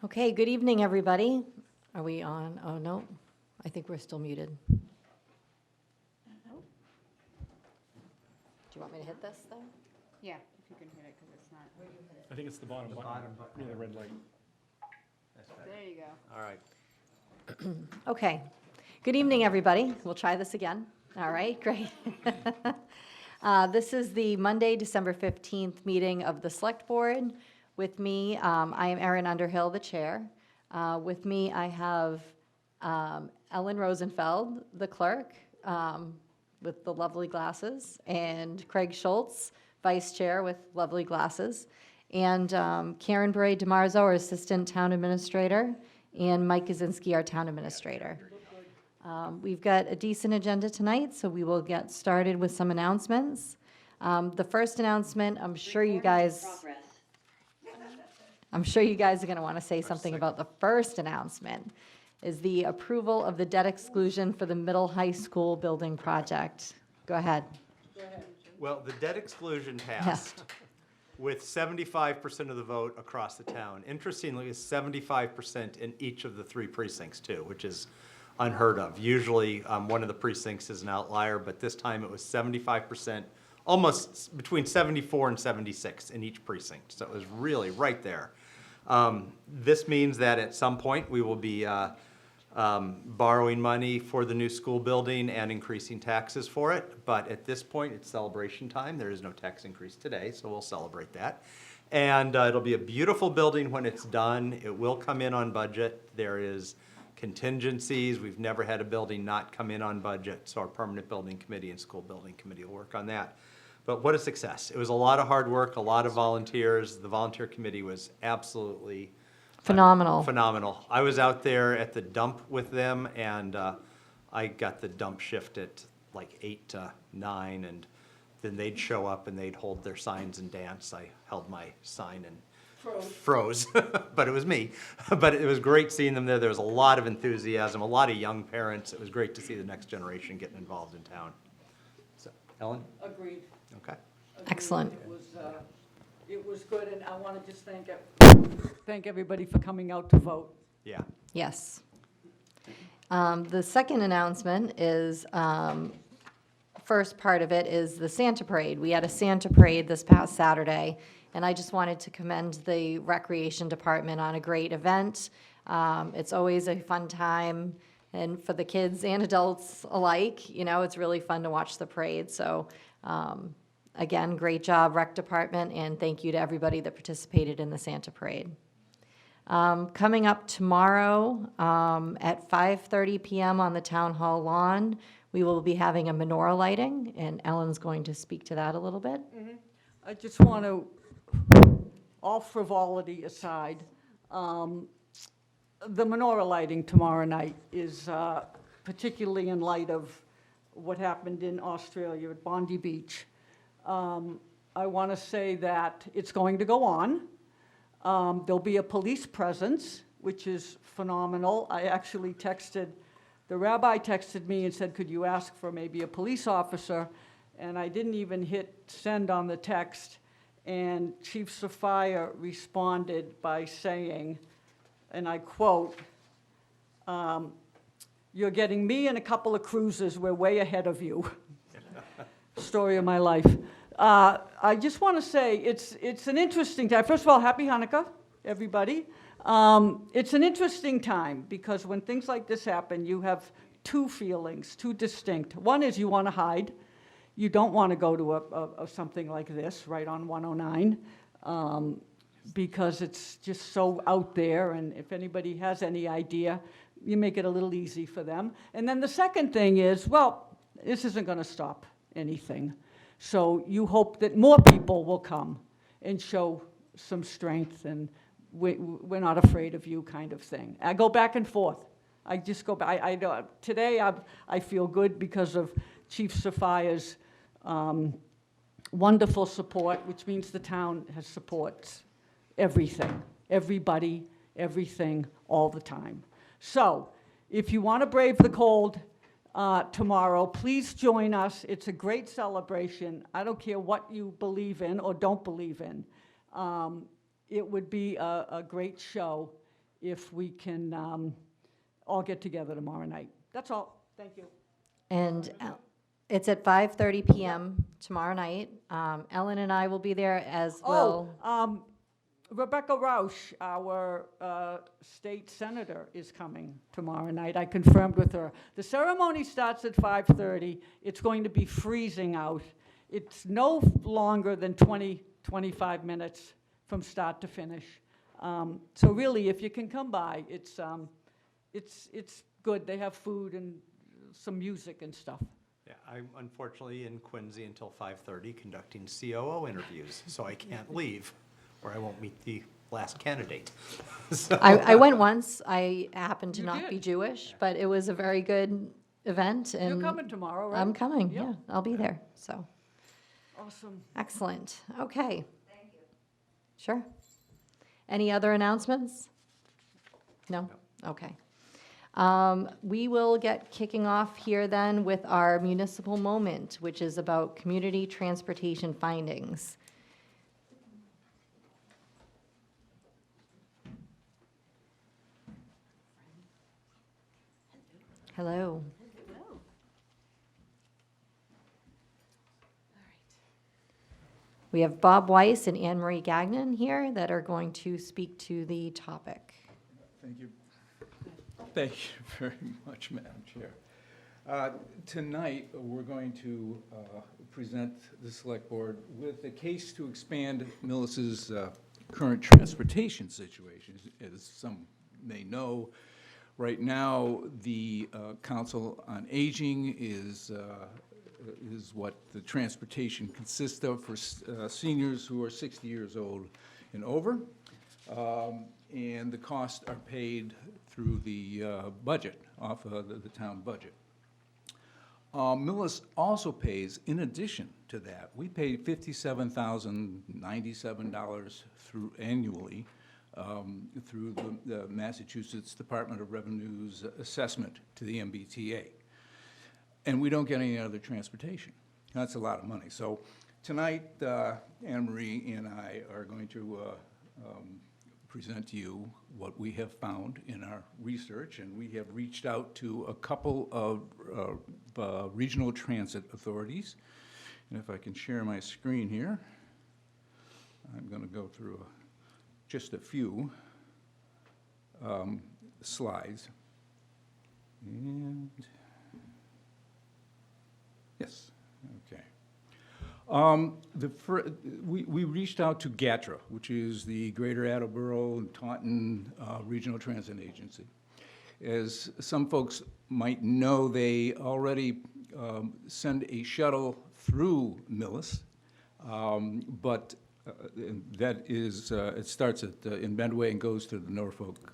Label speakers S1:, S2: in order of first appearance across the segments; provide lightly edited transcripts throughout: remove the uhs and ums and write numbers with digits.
S1: Okay, good evening, everybody. Are we on? Oh, no, I think we're still muted. Do you want me to hit this, though?
S2: Yeah, if you can hit it, because it's not.
S3: I think it's the bottom button. Near the red light.
S2: There you go.
S4: All right.
S1: Okay, good evening, everybody. We'll try this again. All right, great. This is the Monday, December 15th meeting of the Select Board. With me, I am Erin Underhill, the chair. With me, I have Ellen Rosenfeld, the clerk, with the lovely glasses, and Craig Schultz, vice chair with lovely glasses, and Karen Bray DeMarzo, our assistant town administrator, and Mike Kaczynski, our town administrator. We've got a decent agenda tonight, so we will get started with some announcements. The first announcement, I'm sure you guys are going to want to say something about the first announcement, is the approval of the debt exclusion for the middle high school building project. Go ahead.
S4: Well, the debt exclusion passed with 75% of the vote across the town. Interestingly, it's 75% in each of the three precincts too, which is unheard of. Usually, one of the precincts is an outlier, but this time it was 75%, almost between 74 and 76 in each precinct. So it was really right there. This means that at some point, we will be borrowing money for the new school building and increasing taxes for it. But at this point, it's celebration time. There is no tax increase today, so we'll celebrate that. And it'll be a beautiful building when it's done. It will come in on budget. There is contingencies. We've never had a building not come in on budget, so our permanent building committee and school building committee will work on that. But what a success. It was a lot of hard work, a lot of volunteers. The volunteer committee was absolutely
S1: Phenomenal.
S4: phenomenal. I was out there at the dump with them, and I got the dump shift at like 8 to 9, and then they'd show up and they'd hold their signs and dance. I held my sign and froze, but it was me. But it was great seeing them there. There was a lot of enthusiasm, a lot of young parents. It was great to see the next generation getting involved in town. So, Ellen?
S5: Agreed.
S4: Okay.
S5: Agreed.
S1: Excellent.
S5: It was good, and I want to just thank everybody for coming out to vote.
S4: Yeah.
S1: Yes. The second announcement is, first part of it is the Santa Parade. We had a Santa Parade this past Saturday, and I just wanted to commend the Recreation Department on a great event. It's always a fun time, and for the kids and adults alike, you know, it's really fun to watch the parade. So, again, great job, Rec Department, and thank you to everybody that participated in the Santa Parade. Coming up tomorrow at 5:30 p.m. on the Town Hall lawn, we will be having a menorah lighting, and Ellen's going to speak to that a little bit.
S5: I just want to, all frivolity aside, the menorah lighting tomorrow night is particularly in light of what happened in Australia at Bondi Beach. I want to say that it's going to go on. There'll be a police presence, which is phenomenal. I actually the rabbi texted me and said, could you ask for maybe a police officer? And I didn't even hit send on the text. And Chief Sophia responded by saying, and I quote, you're getting me and a couple of cruisers, we're way ahead of you. Story of my life. I just want to say it's an interesting time. First of all, happy Hanukkah, everybody. It's an interesting time because when things like this happen, you have two feelings, two distinct. One is you want to hide. You don't want to go to a something like this right on 109 because it's just so out there, and if anybody has any idea, you make it a little easy for them. And then the second thing is, well, this isn't going to stop anything. So you hope that more people will come and show some strength, and we're not afraid of you kind of thing. I go back and forth. I just go back. Today I feel good because of Chief Sophia's wonderful support, which means the town has supports everything, everybody, everything, all the time. So if you want to brave the cold, tomorrow, please join us. It's a great celebration. I don't care what you believe in or don't believe in. It would be a great show, if we can all get together tomorrow night. That's all. Thank you.
S1: And it's at 5:30 PM tomorrow night. Ellen and I will be there, as well.
S5: Rebecca Rausch, our state senator, is coming tomorrow night. I confirmed with her. The ceremony starts at 5:30. It's going to be freezing out. It's no longer than 20, 25 minutes from start to finish. So really, if you can come by, it's good. They have food and some music and stuff.
S4: Yeah, I'm unfortunately in Quincy until 5:30 conducting COO interviews, so I can't leave, or I won't meet the last candidate. So-
S1: I went once. I happen to
S5: You
S1: not be
S5: did?
S1: Jewish, but it was a very good event,
S5: You're
S1: and
S5: coming tomorrow, right?
S1: I'm coming,
S5: Yep.
S1: yeah, I'll be there, so,
S5: Awesome.
S1: excellent, okay. Thank you. Sure. Any other announcements? No? Okay. We will get kicking off here then with our municipal moment, which is about community transportation findings. Hello. We have Bob Weiss and Anne Marie Gagnon here that are going to speak to the topic.
S6: Thank you. Thank you very much, Madam Chair. Tonight, we're going to present the Select Board with a case to expand Millis's current transportation situation. As some may know, right now, the Council on Aging is what the transportation consists of for seniors who are 60 years old and over. And the costs are paid through the budget, off of the town budget. Millis also pays, in addition to that, we pay $57,097 through annually through the Massachusetts Department of Revenue's assessment to the MBTA. And we don't get any other transportation. That's a lot of money. So tonight, Anne Marie and I are going to present to you what we have found in our research, and we have reached out to a couple of regional transit authorities. And if I can share my screen here, I'm going to go through just a few slides. And yes, okay. We reached out to GATRA, which is the Greater Attleboro and Taunton Regional Transit Agency. As some folks might know, they already send a shuttle through Millis, but that is, it starts in Medway and goes to the Norfolk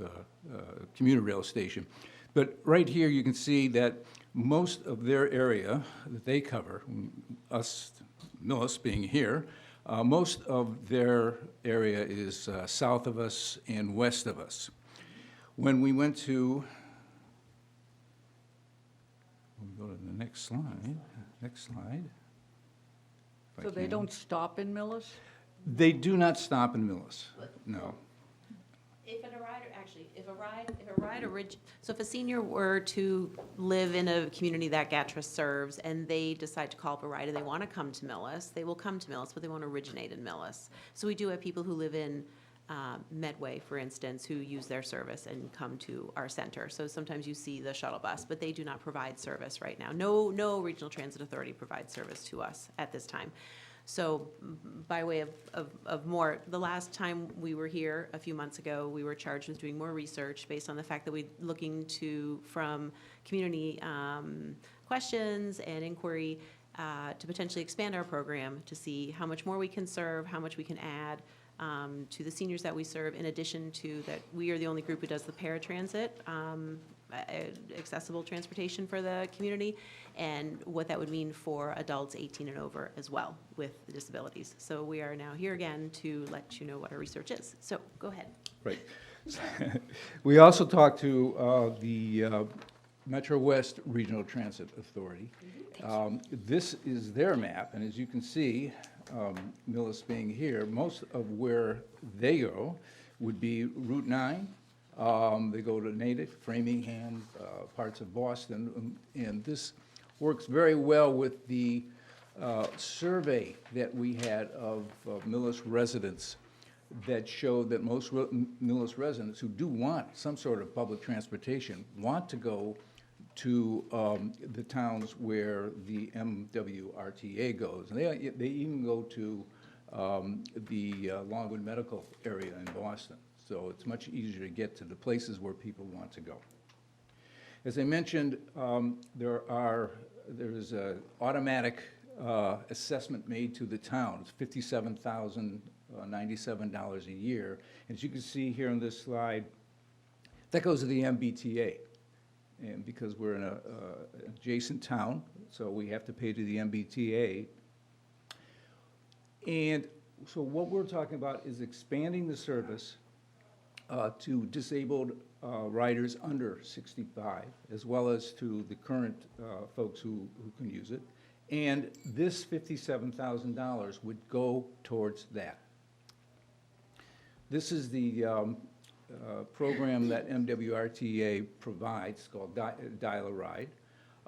S6: commuter rail station. But right here, you can see that most of their area that they cover, us, Millis being here, most of their area is south of us and west of us. When we went to, we'll go to the next slide, If I
S5: So they
S6: can.
S5: don't stop in Millis?
S6: They do not stop in Millis, no.
S7: If a senior were to live in a community that GATRA serves and they decide to call up a ride and they want to come to Millis, they will come to Millis, but they won't originate in Millis. So we do have people who live in Medway, for instance, who use their service and come to our center. So sometimes you see the shuttle bus, but they do not provide service right now. No regional transit authority provides service to us at this time. So by way of more, the last time we were here a few months ago, we were charged with doing more research based on the fact that we're looking to, from community questions and inquiry, to potentially expand our program to see how much more we can serve, how much we can add to the seniors that we serve, in addition to that we are the only group who does the paratransit, accessible transportation for the community, and what that would mean for adults 18 and over as well with disabilities. So we are now here again to let you know what our research is. So go ahead.
S6: Right. We also talked to the Metro West Regional Transit Authority. This is their map, and as you can see, Millis being here, most of where they go would be Route 9, They go to Natick, Framingham, parts of Boston, and this works very well with the survey that we had of Millis residents that showed that most Millis residents who do want some sort of public transportation want to go to the towns where the MWRTA goes. And they even go to the Longwood Medical area in Boston. So it's much easier to get to the places where people want to go. As I mentioned, there's an automatic assessment made to the town. It's $57,097 a year. As you can see here on this slide, that goes to the MBTA. And because we're in an adjacent town, so we have to pay to the MBTA. And so what we're talking about is expanding the service to disabled riders under 65, as well as to the current folks who can use it. And this $57,000 would go towards that. This is the program that MWRTA provides called Dial-A-Ride.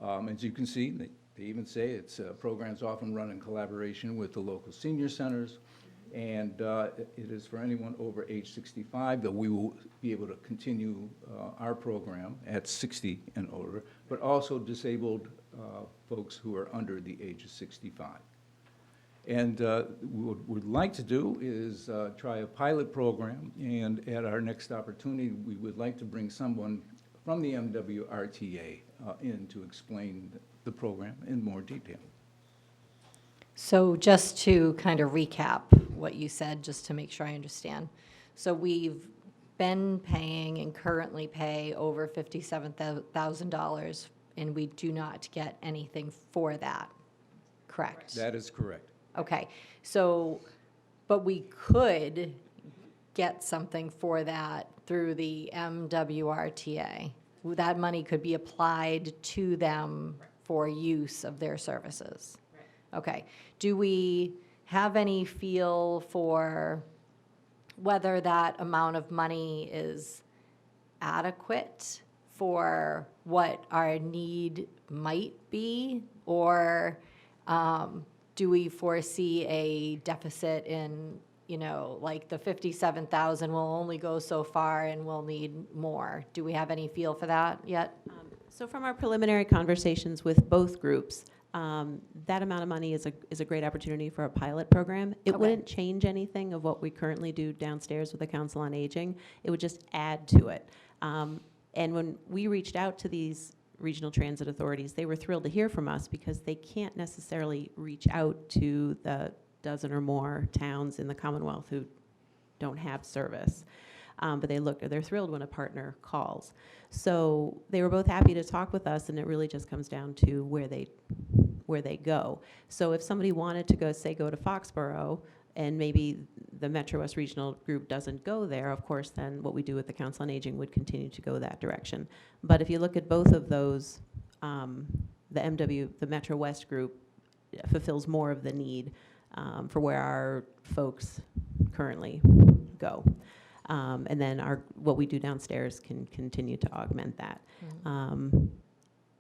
S6: As you can see, they even say it's programs often run in collaboration with the local senior centers, and it is for anyone over age 65, that we will be able to continue our program at 60 and older, but also disabled folks who are under the age of 65. And what we'd like to do is try a pilot program, and at our next opportunity, we would like to bring someone from the MWRTA in to explain the program in more detail.
S1: So just to kind of recap what you said, just to make sure I understand. So we've been paying and currently pay over $57,000, and we do not get anything for that, correct?
S6: That is correct.
S1: Okay, so, but we could get something for that through the MWRTA. That money could be applied to them for use of their services. Okay, do we have any feel for whether that amount of money is adequate for what our need might be? Or do we foresee a deficit in, like the 57,000 will only go so far and we'll need more? Do we have any feel for that yet?
S7: So from our preliminary conversations with both groups, that amount of money is a great opportunity for a pilot program. It
S1: Okay.
S7: wouldn't change anything of what we currently do downstairs with the Council on Aging. It would just add to it. And when we reached out to these regional transit authorities, they were thrilled to hear from us because they can't necessarily reach out to the dozen or more towns in the Commonwealth who don't have service. But they're thrilled when a partner calls. So they were both happy to talk with us, and it really just comes down to where they go. So if somebody wanted to go to Foxborough, and maybe the Metro West Regional Group doesn't go there, of course, then what we do with the Council on Aging would continue to go that direction. But if you look at both of those, the Metro West Group fulfills more of the need for where our folks currently go. And then what we do downstairs can continue to augment that.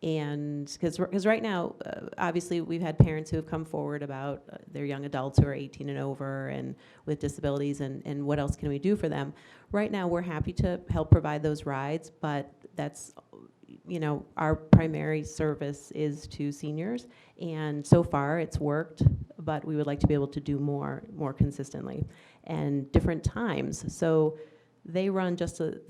S7: And because right now, obviously, we've had parents who have come forward about their young adults who are 18 and over and with disabilities, and what else can we do for them. Right now, we're happy to help provide those rides, but that's, our primary service is to seniors, and so far it's worked, but we would like to be able to do more consistently and different times. So they run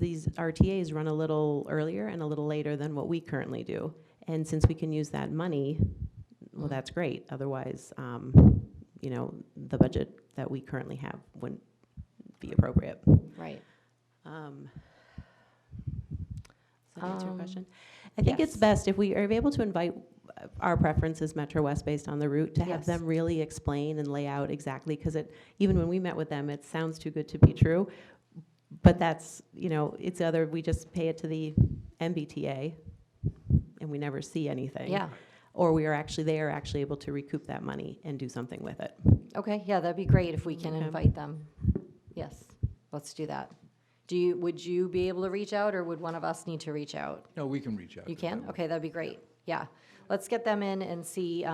S7: these RTAs run a little earlier and a little later than what we currently do. And since we can use that money, well, that's great. Otherwise, the budget that we currently have wouldn't be appropriate.
S1: Right.
S7: Does that answer your question? I think it's
S1: yes.
S7: best if we are able to invite our preference is Metro West based on the route, to have
S1: Yes.
S7: them really explain and lay out exactly, because even when we met with them, it sounds too good to be true. But that's, it's we just pay it to the MBTA and we never see anything.
S1: Yeah.
S7: Or they are actually able to recoup that money and do something with it.
S1: Okay, yeah, that'd be great if we can
S7: Okay.
S1: invite them. Yes, let's do that. would you be able to reach out, or would one of us need to reach out?
S6: No, we can reach out.
S1: You
S6: to them.
S1: can? Okay, that'd be great. Yeah. Let's get them in and see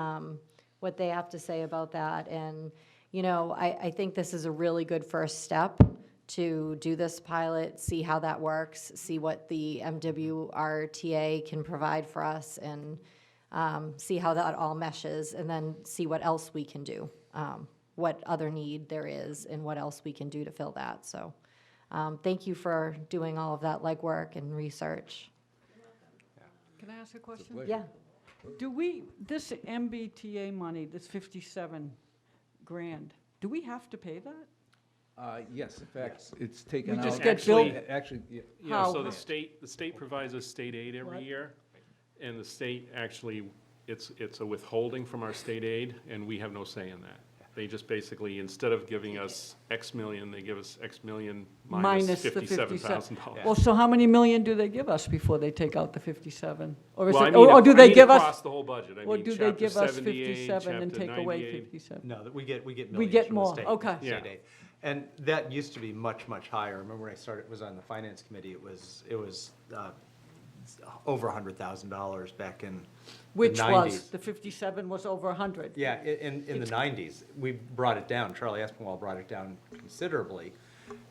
S1: what they have to say about that. And, you know, I think this is a really good first step to do this pilot, see how that works, see what the MWRTA can provide for us, and see how that all meshes, and then see what else we can do, what other need there is, and what else we can do to fill that. So thank you for doing all of that legwork and research.
S5: Can I ask a question?
S6: pleasure.
S1: Yeah.
S5: Do we, this MBTA money, this 57 grand, do we have to pay that?
S6: Yes, in fact, it's taken out.
S5: We just get
S3: Actually-
S5: billed?
S6: Actually, yeah.
S3: Yeah, so
S5: How?
S3: the state provides us state aid every year, and the state actually, it's a withholding from our state aid, and we have no say in that. They just basically, instead of giving us X million, they give us X million minus
S5: The 57.
S3: $57,000.
S5: Well, so how many million do they give us before they take out the 57? Or is
S3: Well, I
S5: it,
S3: mean,
S5: or do
S3: I
S5: they
S3: mean
S5: give us,
S3: across the whole budget. I
S5: or
S3: mean,
S5: do they
S3: Chapter
S5: give us
S3: 78,
S5: 57 and
S3: Chapter
S5: take away
S3: 98.
S5: 57?
S4: No, that we get
S5: We
S4: millions
S5: get
S4: from the
S5: more,
S4: state.
S5: okay.
S4: State
S3: Yeah.
S4: aid. And that used to be much, much higher. I remember when I started, was on the finance committee, it was over $100,000 back in the
S5: Which
S4: 90s.
S5: was, the 57 was over 100?
S4: Yeah, in the 90s. We brought it down. Charlie Aspinwall brought it down considerably.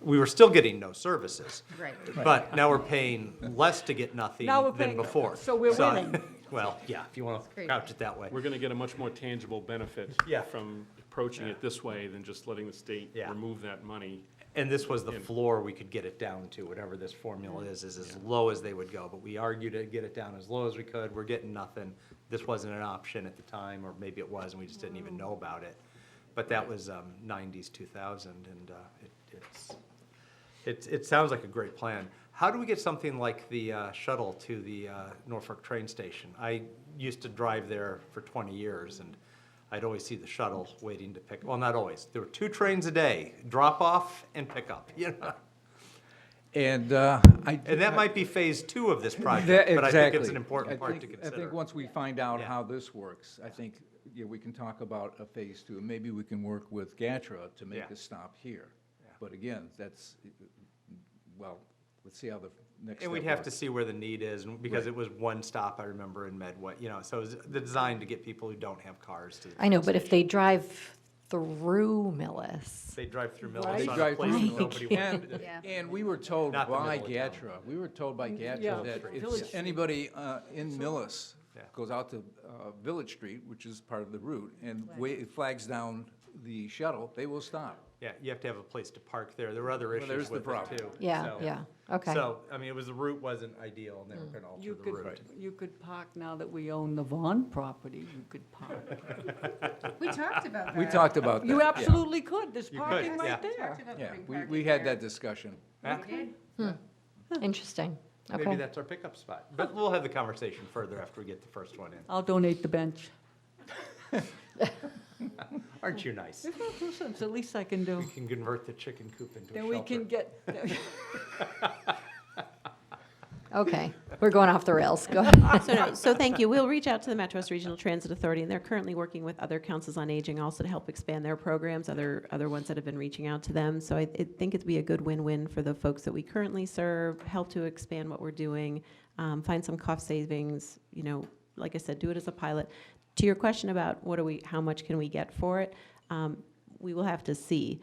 S4: We were still getting no services.
S2: Right.
S4: But now we're paying less to get nothing
S5: Now we're
S4: than
S5: paying-
S4: before.
S5: so we're winning.
S4: Well, yeah, if you want to
S2: Great.
S4: couch it that way.
S3: We're gonna get a much more tangible benefit
S4: Yeah.
S3: from approaching it this way than just letting the state
S4: Yeah.
S3: remove that money.
S4: And this was the floor we could get it down to, whatever this formula is as low as they would go. But we argued to get it down as low as we could. We're getting nothing. This wasn't an option at the time, or maybe it was, and we just didn't even know about it. But that was 90s, 2000, and it sounds like a great plan. How do we get something like the shuttle to the Norfolk train station? I used to drive there for 20 years, and I'd always see the shuttle waiting to pick, well, not always. There were 2 trains a day, drop off and pick up, you know?
S6: And
S4: And that might be phase 2 of this
S6: That-
S4: project, but I think it's
S6: exactly.
S4: an important part to
S6: I
S4: consider.
S6: think once we find out
S4: Yeah.
S6: how this works, I think, yeah, we can talk about a phase 2. Maybe we can work with GATRA to make
S4: Yeah.
S6: a stop here. But again, that's, well, let's see how the next step
S4: And we'd have to
S6: works.
S4: see where the need is, and because it was one stop, I remember, in Medway, you know, so it was designed to get people who don't have cars to the
S1: I know,
S4: train
S1: but if
S4: station.
S1: they drive through Millis,
S4: They drive through
S5: Right.
S4: Millis
S6: They
S4: on a
S6: drive
S4: place
S6: through
S4: that nobody wanted to do.
S2: Yeah.
S6: And we were told
S4: Not the
S6: by
S4: middle of town.
S6: GATRA, we were told by
S5: Yeah,
S6: GATRA that
S5: Village
S6: if
S5: Street.
S6: anybody in Millis
S4: Yeah.
S6: goes out to Village Street, which is part of the route, and flags down the shuttle, they will stop.
S4: Yeah, you have to have a place to park there. There were other
S6: Well, there's
S4: issues
S6: the
S4: with it,
S6: problem.
S4: too.
S1: yeah,
S4: So-
S1: yeah, okay.
S4: So, I mean, the route wasn't ideal, and they were gonna alter
S5: You
S4: the
S5: could,
S4: route.
S5: you could park, now that we own the Vaughn property, you could park.
S2: We talked about that.
S6: We talked about that.
S5: You
S6: yeah.
S5: absolutely could, there's
S4: You could,
S5: parking
S4: yeah.
S5: right
S2: We
S5: there.
S2: talked about
S6: Yeah,
S2: putting
S6: we
S2: parking
S6: had
S2: there.
S6: that discussion.
S4: Huh?
S2: We did.
S1: Interesting,
S4: Maybe
S1: okay.
S4: that's our pickup spot. But we'll have the conversation further after we get the first one in.
S5: I'll donate the bench.
S4: Aren't you nice?
S5: Listen, it's the least I can do.
S4: We can convert the chicken coop into a
S5: Then we can
S4: shelter.
S5: get,
S1: Okay, we're going off the rails, go ahead.
S7: So thank you. We'll reach out to the Metro West Regional Transit Authority, and they're currently working with other councils on aging also to help expand their programs, other ones that have been reaching out to them. So I think it'd be a good win-win for the folks that we currently serve, help to expand what we're doing, find some cost savings, you know, like I said, do it as a pilot. To your question about how much can we get for it, we will have to see.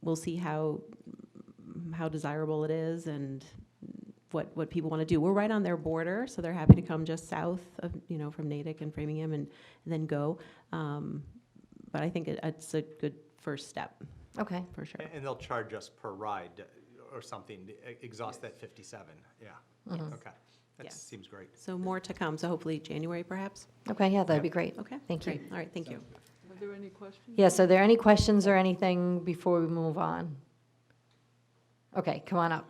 S7: We'll see how desirable it is and what people want to do. We're right on their border, so they're happy to come just south of, you know, from Natick and Framingham and then go. But I think it's a good first step,
S1: Okay,
S7: for sure.
S4: And they'll charge us per ride or something to exhaust that 57, yeah. Okay, that
S7: Yes.
S4: seems great.
S7: So more to come, so hopefully January perhaps?
S1: okay, yeah, that'd be great.
S7: Okay.
S1: Thank you.
S7: Great. All right, thank you.
S5: are there any questions?
S1: Yes, are there any questions or anything before we move on? Okay, come on up.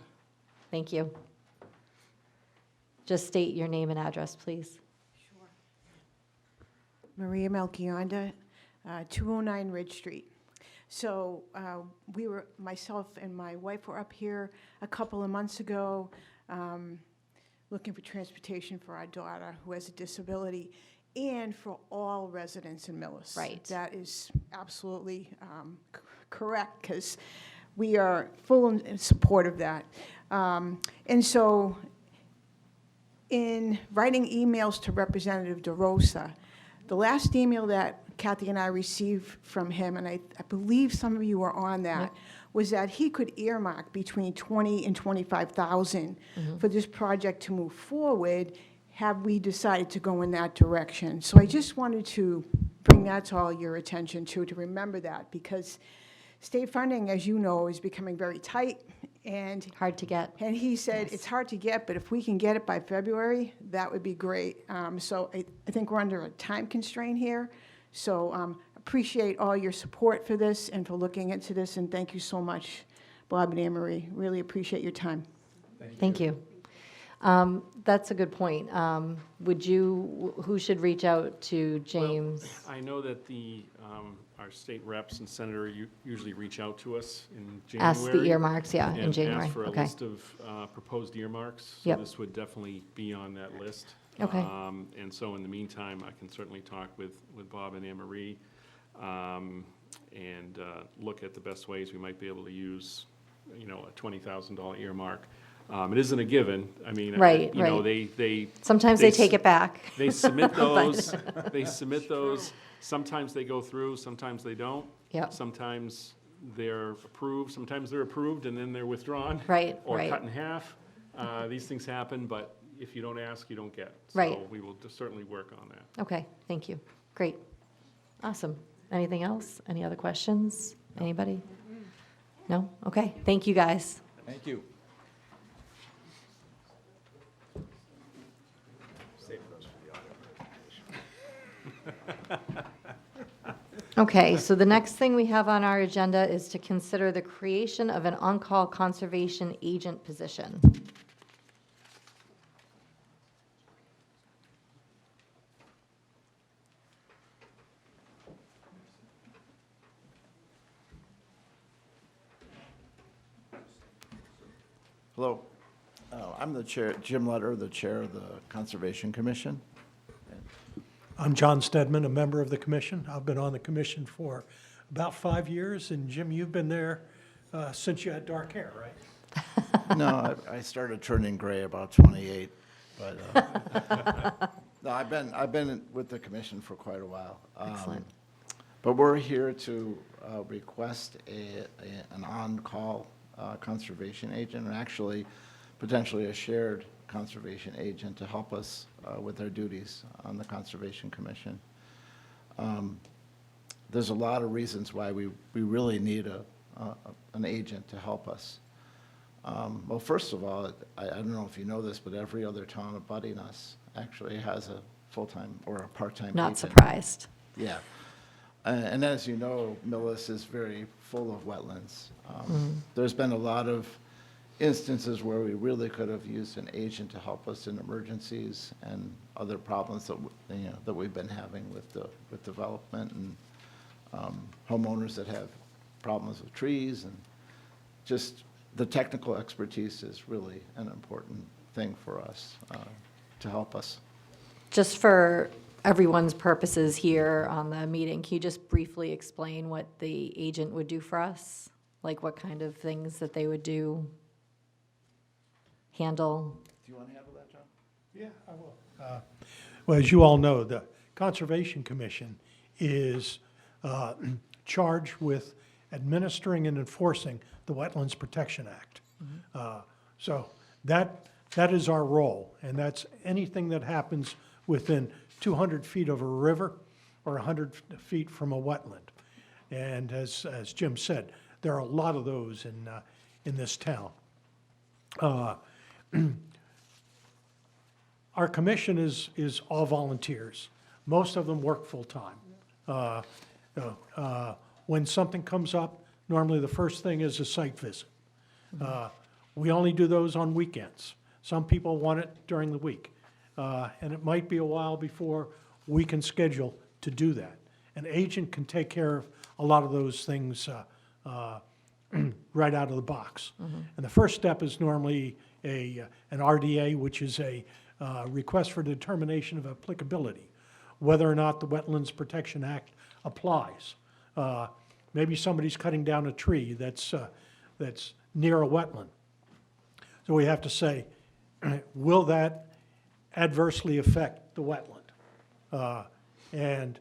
S1: Thank you. Just state your name and address, please.
S8: Maria Melchionda, 209 Ridge Street. So myself and my wife were up here a couple of months ago looking for transportation for our daughter who has a disability and for all residents in Millis.
S1: Right.
S8: That is absolutely correct, because we are full in support of that. And so in writing emails to Representative DeRosa, the last email that Kathy and I received from him, and I believe some of you were on that, was that he could earmark between 20 and 25,000 for this project to move forward, have we decided to go in that direction. So I just wanted to bring that to all your attention too, to remember that, because state funding, as you know, is becoming very tight, and
S1: Hard to get.
S8: he said, it's hard to get, but if we can get it by February, that would be great. So I think we're under a time constraint here. So appreciate all your support for this and for looking into this, and thank you so much, Bob and Anne Marie. Really appreciate your time.
S1: Thank you. That's a good point. Who should reach out to James?
S3: Well, I know that our state reps and senator usually reach out to us in January.
S1: Ask the earmarks, yeah, in January.
S3: And ask for a
S1: Okay.
S3: list of proposed earmarks.
S1: Yep.
S3: So this would definitely be on that list.
S1: Okay.
S3: And so in the meantime, I can certainly talk with Bob and Anne Marie and look at the best ways we might be able to use, a $20,000 earmark. It isn't a given. I mean,
S1: Right,
S3: right.
S1: right.
S3: They
S1: Sometimes they take it back.
S3: they submit those, sometimes they go through, sometimes they don't.
S1: Yep.
S3: Sometimes they're approved, sometimes they're approved and then they're withdrawn.
S1: Right,
S3: Or
S1: right.
S3: cut in half. These things happen, but if you don't ask, you don't get.
S1: Right.
S3: So we will certainly work on that.
S1: Okay, thank you. Great. Awesome. Anything else? Any other questions? Anybody? No? Okay, thank you, guys.
S6: Thank you.
S1: Okay, so the next thing we have on our agenda is to consider the creation of an on-call conservation agent position.
S9: Hello. I'm the chair, Jim Lutter, the chair of the Conservation Commission.
S10: I'm John Stedman, a member of the commission. I've been on the commission for about 5 years, and Jim, you've been there since you had dark hair, right?
S9: No, I started turning gray about 28, but, no, I've been with the commission for quite a while.
S1: Excellent.
S9: But we're here to request an on-call conservation agent, and actually potentially a shared conservation agent to help us with our duties on the Conservation Commission. There's a lot of reasons why we really need an agent to help us. Well, first of all, I don't know if you know this, but every other town abutting us actually has a full-time or a part-time agent.
S1: Not surprised.
S9: Yeah. And as you know, Millis is very full of wetlands. There's been a lot of instances where we really could have used an agent to help us in emergencies and other problems that, that we've been having with development and homeowners that have problems with trees, and just the technical expertise is really an important thing for us to help us.
S1: Just for everyone's purposes here on the meeting, can you just briefly explain what the agent would do for us? Like what kind of things that they would do, handle?
S9: Do you want to handle that, John?
S10: Yeah, I will. Well, as you all know, the Conservation Commission is charged with administering and enforcing the Wetlands Protection Act. So that is our role, and that's anything that happens within 200 feet of a river or 100 feet from a wetland. And as Jim said, there are a lot of those in this town. Our commission is all volunteers. Most of them work full-time. When something comes up, normally the first thing is a site visit. We only do those on weekends. Some people want it during the week. And it might be a while before we can schedule to do that. An agent can take care of a lot of those things right out of the box. And the first step is normally an RDA, which is a request for determination of applicability, whether or not the Wetlands Protection Act applies. Maybe somebody's cutting down a tree that's that's near a wetland. So we have to say, will that adversely affect the wetland? And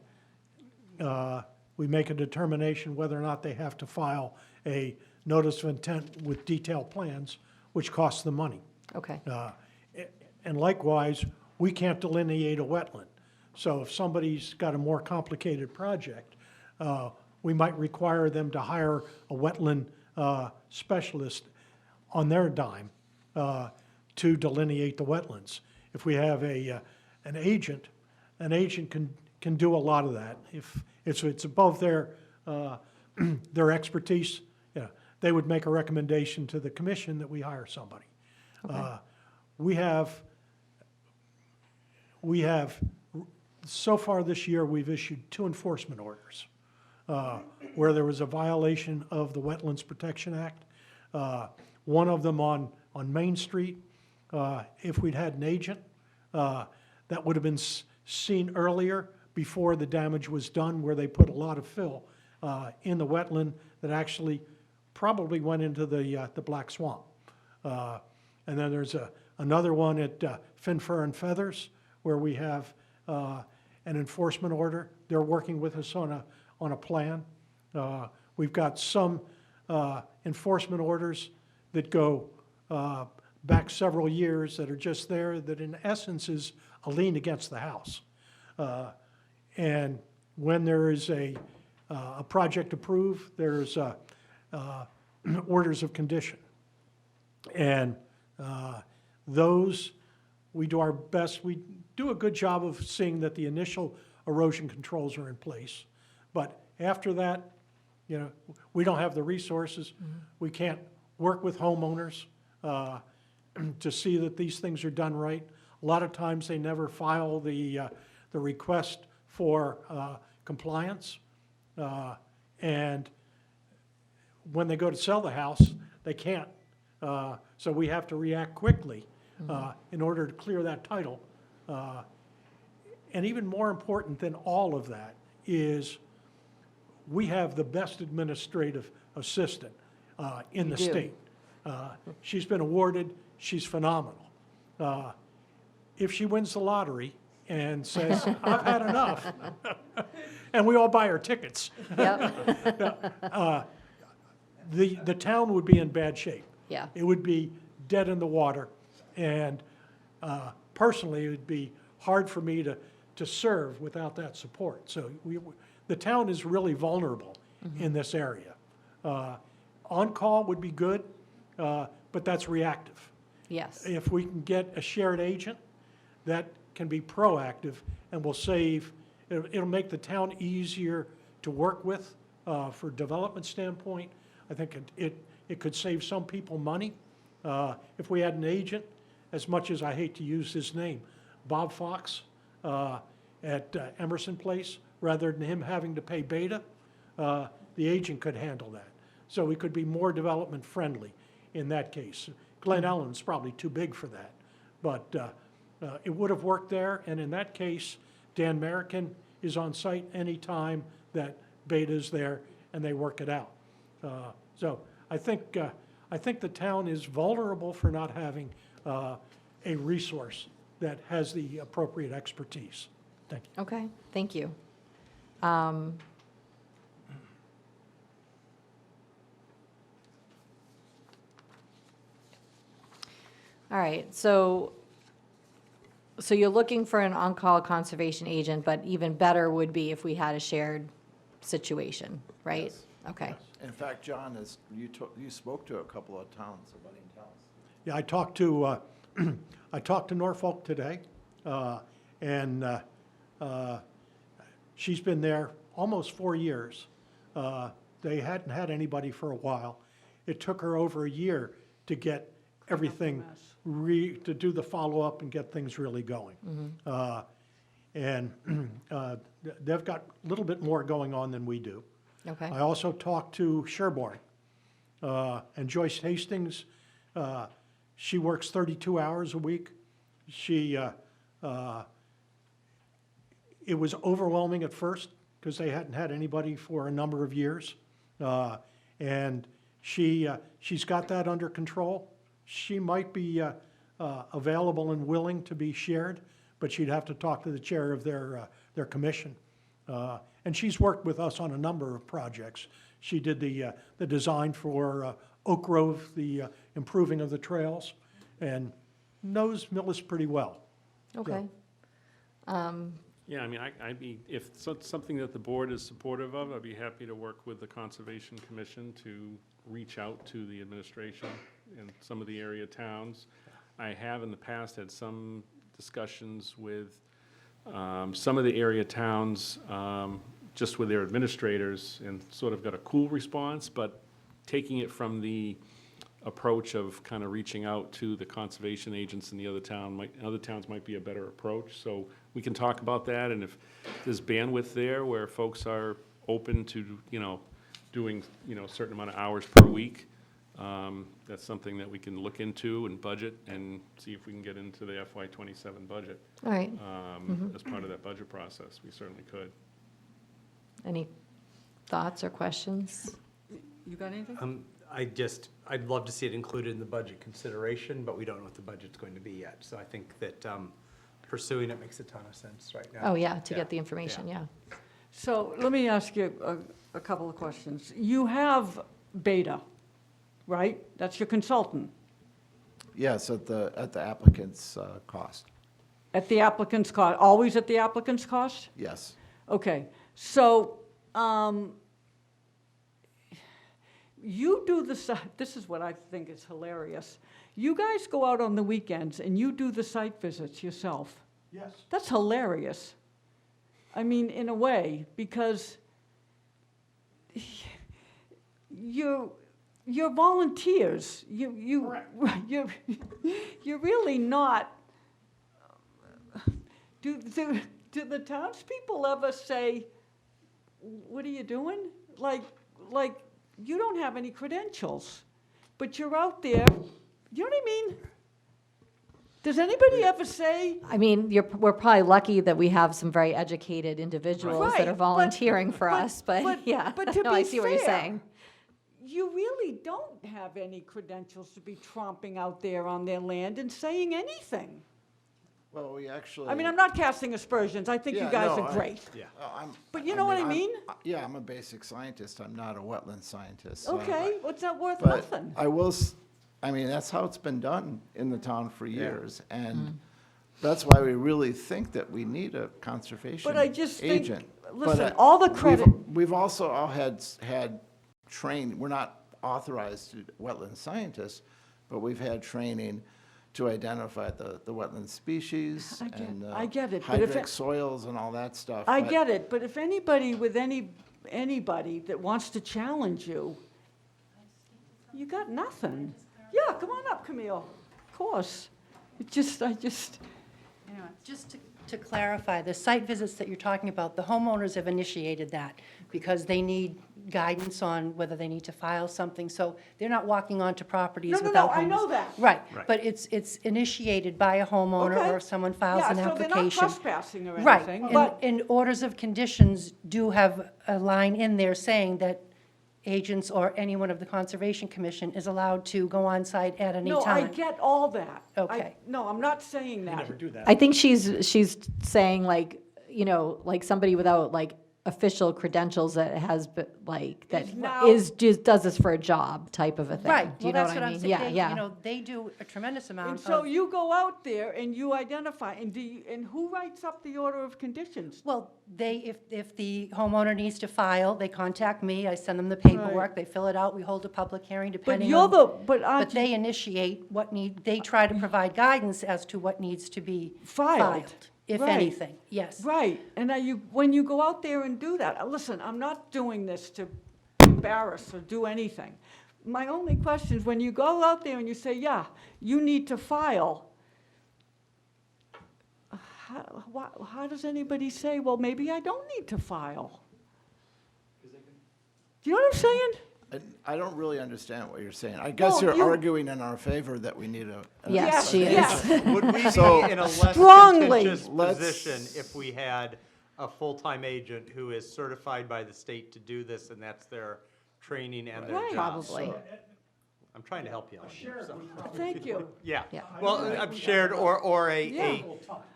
S10: we make a determination whether or not they have to file a notice of intent with detailed plans, which costs them money.
S1: Okay,
S10: And likewise, we can't delineate a wetland. So if somebody's got a more complicated project, we might require them to hire a wetland specialist on their dime to delineate the wetlands. If we have an agent can do a lot of that. If it's above their their expertise, yeah, they would make a recommendation to the commission that we hire somebody. We have, so far this year, we've issued 2 enforcement orders where there was a violation of the Wetlands Protection Act. One of them on Main Street. If we'd had an agent, that would have been seen earlier before the damage was done, where they put a lot of fill in the wetland that actually probably went into the Black Swamp. And then there's another one at Finfur and Feathers, where we have an enforcement order. They're working with us on a plan. We've got some enforcement orders that go back several years that are just there, that in essence is a lien against the house. And when there is a project approved, there's orders of condition. And those, we do our best. We do a good job of seeing that the initial erosion controls are in place. But after that, you know, we don't have the resources. We can't work with homeowners to see that these things are done right. A lot of times they never file the request for compliance. And when they go to sell the house, they can't. So we have to react quickly in order to clear that title. And even more important than all of that is we have the best administrative assistant in the
S1: do.
S10: state. She's been awarded, she's phenomenal. If she wins the lottery and says, I've had enough, and we all buy her tickets,
S1: yep,
S10: the town would be in bad shape.
S1: yeah,
S10: It would be dead in the water, and personally, it would be hard for me to serve without that support. So the town is really vulnerable in this area. On-call would be good, but that's reactive.
S1: yes,
S10: If we can get a shared agent, that can be proactive and will save, it'll make the town easier to work with for development standpoint. I think it could save some people money. If we had an agent, as much as I hate to use his name, Bob Fox at Emerson Place, rather than him having to pay Beta, the agent could handle that. So we could be more development friendly in that case. Glen Ellen's probably too big for that, but it would have worked there. And in that case, Dan Merrickin is on site anytime that Beta's there, and they work it out. So I think the town is vulnerable for not having a resource that has the appropriate expertise. Thank you.
S1: okay, thank you. All right, so you're looking for an on-call conservation agent, but even better would be if we had a shared situation, right?
S9: Yes.
S1: Okay,
S9: In fact, John, you spoke to a couple of towns, abutting towns.
S10: Yeah, I talked to I talked to Norfolk today, and she's been there almost 4 years. They hadn't had anybody for a while. It took her over a year to get everything, to do the follow-up and get things really going. And they've got a little bit more going on than we do.
S1: okay,
S10: I also talked to Sherborne and Joyce Hastings. She works 32 hours a week. It was overwhelming at first because they hadn't had anybody for a number of years. And She's got that under control. She might be available and willing to be shared, but she'd have to talk to the chair of their commission. And she's worked with us on a number of projects. She did the design for Oak Grove, the improving of the trails, and knows Millis pretty well.
S1: Okay.
S3: Yeah, I mean, I'd be, if it's something that the board is supportive of, I'd be happy to work with the Conservation Commission to reach out to the administration in some of the area towns. I have in the past had some discussions with some of the area towns, just with their administrators, and sort of got a cool response, but taking it from the approach of kind of reaching out to the conservation agents in the other towns might be a better approach. So we can talk about that, and if there's bandwidth there where folks are open to, doing, a certain amount of hours per week, that's something that we can look into and budget and see if we can get into the FY '27 budget.
S1: All right.
S3: As part of that budget process, we certainly could.
S1: Any thoughts or questions?
S5: You got anything?
S4: I'd love to see it included in the budget consideration, but we don't know what the budget's going to be yet. So I think that pursuing it makes a ton of sense right now.
S1: Oh, yeah, to get the information, yeah.
S5: So let me ask you a couple of questions. You have Beta, right? That's your consultant.
S9: Yes, at the applicant's cost,
S5: At the applicant's cost, always at the applicant's cost?
S9: yes.
S5: Okay, so, you do this is what I think is hilarious. You guys go out on the weekends and you do the site visits yourself.
S10: Yes.
S5: That's hilarious. I mean, in a way, because you're volunteers. You're really not. Do the townspeople ever say, "What are you doing?" Like you don't have any credentials, but you're out there. You know what I mean? Does anybody ever say?
S1: I mean, we're probably lucky that we have some very educated individuals that
S5: Right,
S1: are volunteering for us, but yeah.
S5: But to
S1: No,
S5: be
S1: I see what you're
S5: fair,
S1: saying.
S5: You really don't have any credentials to be tromping out there on their land and saying anything.
S9: Well, we actually.
S5: I mean, I'm not casting aspersions. I think you
S9: Yeah,
S5: guys
S9: no,
S5: are
S9: I-
S5: great.
S4: Yeah.
S5: But you know what I mean?
S9: Yeah, I'm a basic scientist. I'm not a wetland scientist.
S5: Okay, what's that worth?
S9: But
S5: Nothing.
S9: I will, I mean, that's how it's been done in the town for years. And that's why we really think that we need a conservation
S5: But I just think,
S9: agent.
S5: listen,
S9: But,
S5: all the credit,
S9: We've also all had trained, we're not authorized to wetland scientists, but we've had training to identify the wetland species and
S5: I get it, but if
S9: hydric
S5: it-
S9: soils and all that stuff.
S5: I
S9: but-
S5: get it, but if anybody with anybody that wants to challenge you, you got nothing. Yeah, come on up, Camille. Of course.
S11: Just to clarify, the site visits that you're talking about, the homeowners have initiated that because they need guidance on whether they need to file something, so they're not walking onto properties
S5: No, no, no,
S11: without
S5: I
S11: homes.
S5: know that.
S11: Right,
S4: Right.
S11: but it's initiated by a homeowner
S5: Okay.
S11: or if someone files an
S5: Yeah, so they're not
S11: application.
S5: trespassing or
S11: Right,
S5: anything, but,
S11: and orders of conditions do have a line in there saying that agents or anyone of the Conservation Commission is allowed to go on site at any
S5: no, I
S11: time.
S5: get all that.
S11: Okay.
S5: No, I'm not saying that.
S4: Never do that.
S1: I think she's saying like, like somebody without like official credentials that has,
S5: Is now-
S1: just does this for a job type of a thing.
S11: Right,
S1: Do you
S11: well,
S1: know
S11: that's
S1: what I
S11: I'm
S1: mean?
S11: saying.
S1: Yeah,
S11: They,
S1: yeah.
S11: they do a tremendous
S5: And
S11: amount
S5: so
S11: of,
S5: you go out there and you identify, and who writes up the order of conditions?
S11: well, if the homeowner needs to file, they contact me, I send them the paperwork, they fill it out, we hold a public hearing
S5: But
S11: depending
S5: you're
S11: on.
S5: but
S11: But
S5: aren't you
S11: they initiate they try to provide guidance as to what needs to be
S5: Filed.
S11: filed, if
S5: Right.
S11: anything, yes.
S5: right? And when you go out there and do that, listen, I'm not doing this to embarrass or do anything. My only question is, when you go out there and you say, yeah, you need to file, how does anybody say, well, maybe I don't need to file? Do you know what I'm saying?
S9: I don't really understand what you're saying. I guess
S5: Well,
S9: you're
S5: you-
S9: arguing in our favor that we need a.
S1: Yes, she is.
S5: Yes.
S4: Would we be
S9: So-
S4: in a less
S5: Strongly.
S4: contentious
S9: Let's-
S4: position if we had a full-time agent who is certified by the state to do this and that's their training and their
S5: Right.
S4: jobs.
S1: Probably.
S4: I'm trying to help you out here, so.
S5: Thank you.
S4: Yeah,
S1: Yeah.
S4: well, I'm shared or
S5: Yeah.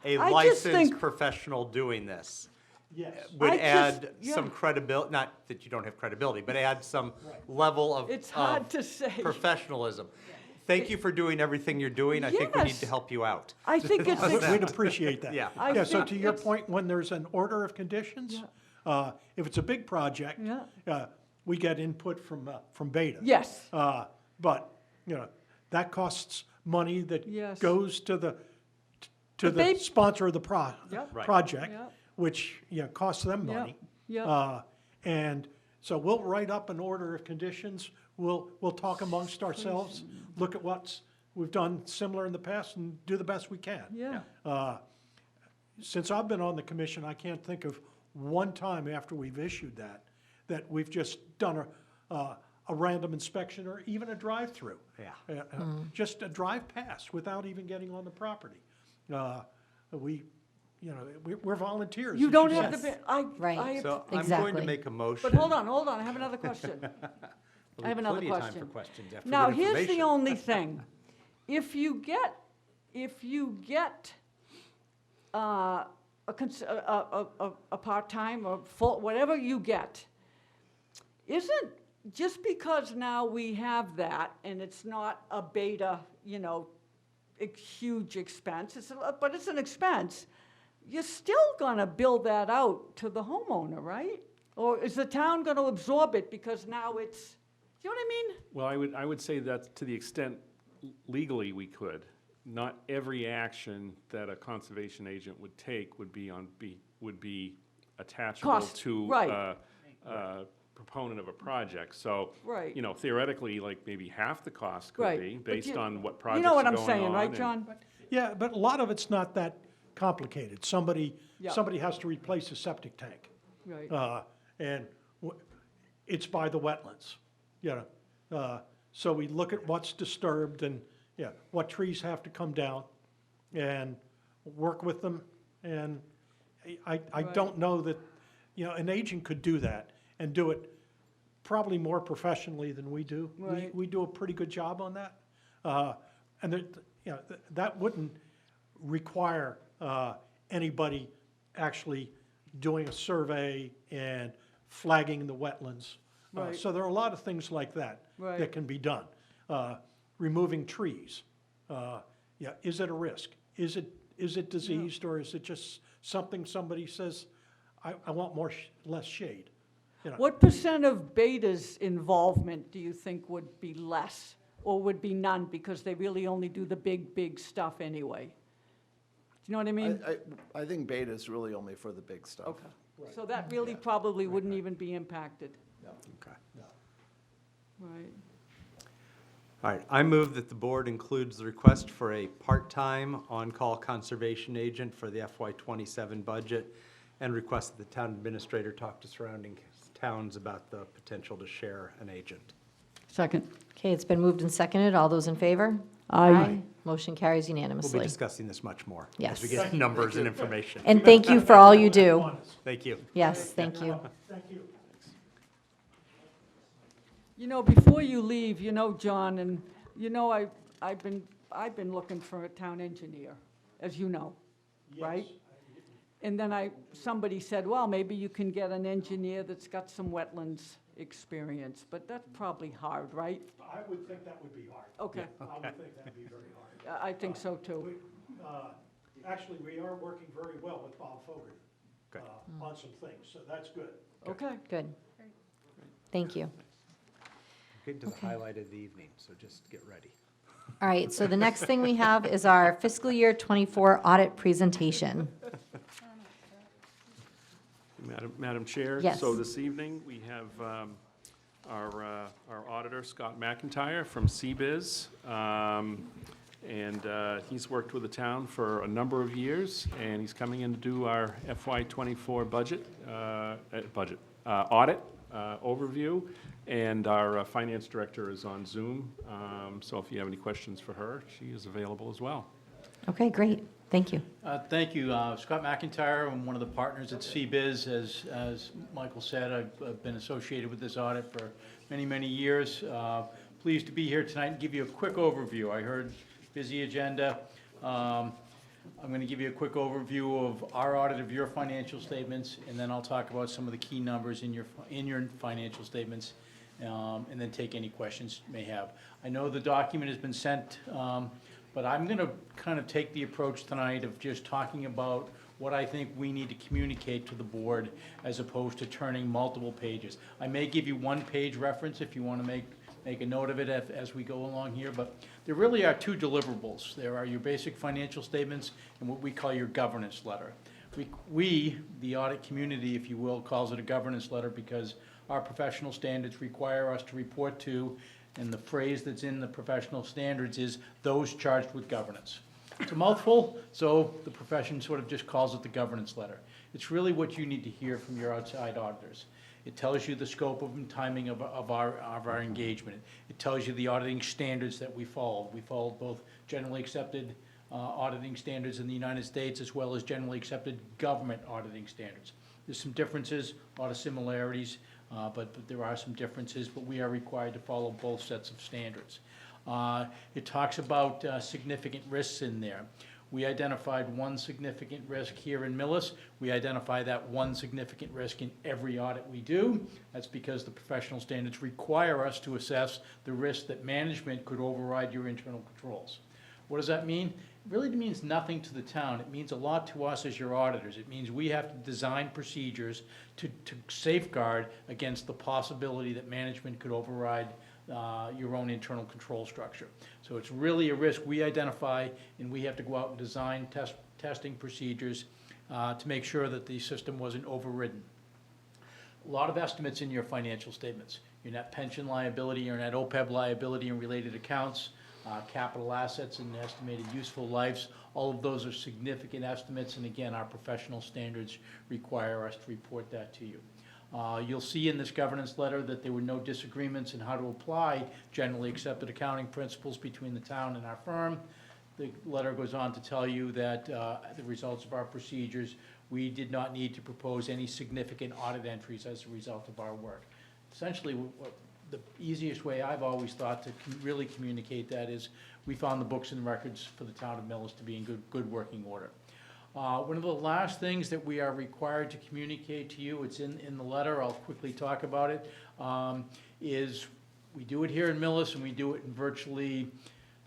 S4: a
S5: I just think-
S4: licensed professional doing this
S10: Yes.
S4: would
S5: I just-
S4: add
S5: yeah.
S4: some credibility, not that you don't have credibility, but add some level of.
S5: It's hard
S4: of
S5: to say.
S4: Professionalism. Thank you for doing everything you're doing. I think we need to
S5: Yes.
S4: help you out.
S5: I think it's,
S10: We'd appreciate that.
S4: Yeah.
S5: I
S10: Yeah, so
S5: think
S10: to your
S5: it's-
S10: point, when there's an order of conditions, if it's a big project,
S5: Yeah.
S10: we get input from Beta.
S5: yes,
S10: But, you know, that costs money that
S5: Yes.
S10: goes to the
S5: But they-
S10: sponsor of the
S5: Yep. Right.
S10: project,
S5: Yep.
S10: which, you know, costs them
S5: Yep.
S10: money.
S5: Yep.
S10: And so we'll write up an order of conditions, we'll talk amongst ourselves, look at what's, we've done similar in the past and do the best we can.
S5: yeah.
S10: Since I've been on the commission, I can't think of one time after we've issued that we've just done a random inspection or even a drive-through.
S4: Yeah.
S10: Just a drive past without even getting on the property. We, you know, we're volunteers.
S5: You
S10: as
S5: don't have
S10: said.
S5: to,
S1: Right.
S4: So I'm going
S1: Exactly.
S4: to make a motion.
S5: but hold on, I have another question.
S4: There'll
S5: I have
S4: be
S5: another
S4: plenty of time for
S5: question.
S4: questions after
S5: Now,
S4: good
S5: here's the
S4: information.
S5: only thing. If you get a part-time or full, whatever you get, isn't, just because now we have that and it's not a Beta, you know, huge expense, but it's an expense, you're still gonna bill that out to the homeowner, right? Or is the town gonna absorb it because now it's, you know what I mean?
S3: Well, I would say that to the extent legally we could, not every action that a conservation agent would take would be attachable
S5: Cost,
S3: to
S5: right.
S3: a proponent of a project. So,
S5: Right.
S3: you know, theoretically, like maybe half the cost could
S5: Right,
S3: be,
S5: but
S3: based
S5: you-
S3: on what
S5: You
S3: projects
S5: know
S3: are
S5: what
S3: going
S5: I'm
S3: on.
S5: saying, right,
S3: and-
S5: John?
S10: Yeah, but a lot of it's not that complicated. Somebody
S5: Yeah.
S10: has to replace a septic tank.
S5: Right.
S10: And it's by the wetlands, you know. So we look at what's disturbed and, yeah, what trees have to come down and work with them. And I
S5: Right.
S10: don't know that, you know, an agent could do that and do it probably more professionally than we do.
S5: Right.
S10: We do a pretty good job on that. And you know, that wouldn't require anybody actually doing a survey and flagging the wetlands.
S5: Right.
S10: So there are a lot of things like that
S5: Right.
S10: that can be done. Removing trees, yeah, is it a risk? Is it diseased, or is it just something somebody says, I want less shade? You know,
S5: What percent of Beta's involvement do you think would be less, or would be none, because they really only do the big stuff anyway? Do you know what I mean?
S9: I think Beta is really only for the big stuff.
S5: Okay, so that really probably wouldn't even be impacted,
S4: Okay.
S5: right?
S4: All right, I move that the board includes the request for a part-time on-call conservation agent for the FY '27 budget, and request that the town administrator talk to surrounding towns about the potential to share an agent.
S5: Second.
S1: Okay, it's been moved and seconded. All those in favor?
S5: Aye.
S1: Motion carries
S4: We'll be
S1: unanimously.
S4: discussing this much more as we
S1: Yes.
S4: get numbers and information.
S1: And thank you for all you do.
S4: Thank you.
S1: Yes, thank you.
S10: Thank you.
S5: You know, before you leave, you know, John, and you know, I've been looking for a town engineer, as you know, right? And then somebody said, well, maybe you can get an engineer that's got some wetlands experience, but that's probably hard, right?
S10: I would think that would be hard.
S5: Okay,
S10: I would think that'd be very hard.
S5: I think so too.
S10: Actually, we are working very well with Bob Fogarty
S4: Good.
S10: on some things, so that's good.
S5: Okay.
S1: Good. Thank you.
S4: Getting to the highlight of the evening, so just get ready.
S1: All right, so the next thing we have is our fiscal year '24 audit presentation.
S3: Madam Chair?
S1: Yes.
S3: So this evening, we have our auditor, Scott McIntyre from CBIZ. And he's worked with the town for a number of years, and he's coming in to do our FY '24 audit overview. And our finance director is on Zoom, so if you have any questions for her, she is available as well.
S1: Okay, great. Thank you.
S12: Thank you. Scott McIntyre, I'm one of the partners at CBiz. As Michael said, I've been associated with this audit for many, many years. Pleased to be here tonight and give you a quick overview. I heard busy agenda. I'm going to give you a quick overview of our audit of your financial statements, and then I'll talk about some of the key numbers in your financial statements, and then take any questions you may have. I know the document has been sent, but I'm going to kind of take the approach tonight of just talking about what I think we need to communicate to the board as opposed to turning multiple pages. I may give you one-page reference if you want to make a note of it as we go along here, but there really are two deliverables. There are your basic financial statements and what we call your governance letter. We, the audit community, if you will, calls it a governance letter because our professional standards require us to report to, and the phrase that's in the professional standards is those charged with governance. It's a mouthful, so the profession sort of just calls it the governance letter. It's really what you need to hear from your outside auditors. It tells you the scope of and timing of our engagement. It tells you the auditing standards that we followed. We followed both generally accepted auditing standards in the United States as well as generally accepted government auditing standards. There's some differences, a lot of similarities, but there are some differences, but we are required to follow both sets of standards. It talks about significant risks in there. We identified one significant risk here in Millis. We identify that one significant risk in every audit we do. That's because the professional standards require us to assess the risk that management could override your internal controls. What does that mean? It really means nothing to the town. It means a lot to us as your auditors. It means we have to design procedures to safeguard against the possibility that management could override your own internal control structure. So it's really a risk we identify, and we have to go out and design testing procedures to make sure that the system wasn't overridden. A lot of estimates in your financial statements. Your net pension liability, your net OPEB liability and related accounts, capital assets and estimated useful lives. All of those are significant estimates, and again, our professional standards require us to report that to you. You'll see in this governance letter that there were no disagreements in how to apply generally accepted accounting principles between the town and our firm. The letter goes on to tell you that the results of our procedures, we did not need to propose any significant audit entries as a result of our work. Essentially, the easiest way I've always thought to really communicate that is we found the books and records for the town of Millis to be in good working order. One of the last things that we are required to communicate to you, it's in the letter, I'll quickly talk about it, is we do it here in Millis and we do it in virtually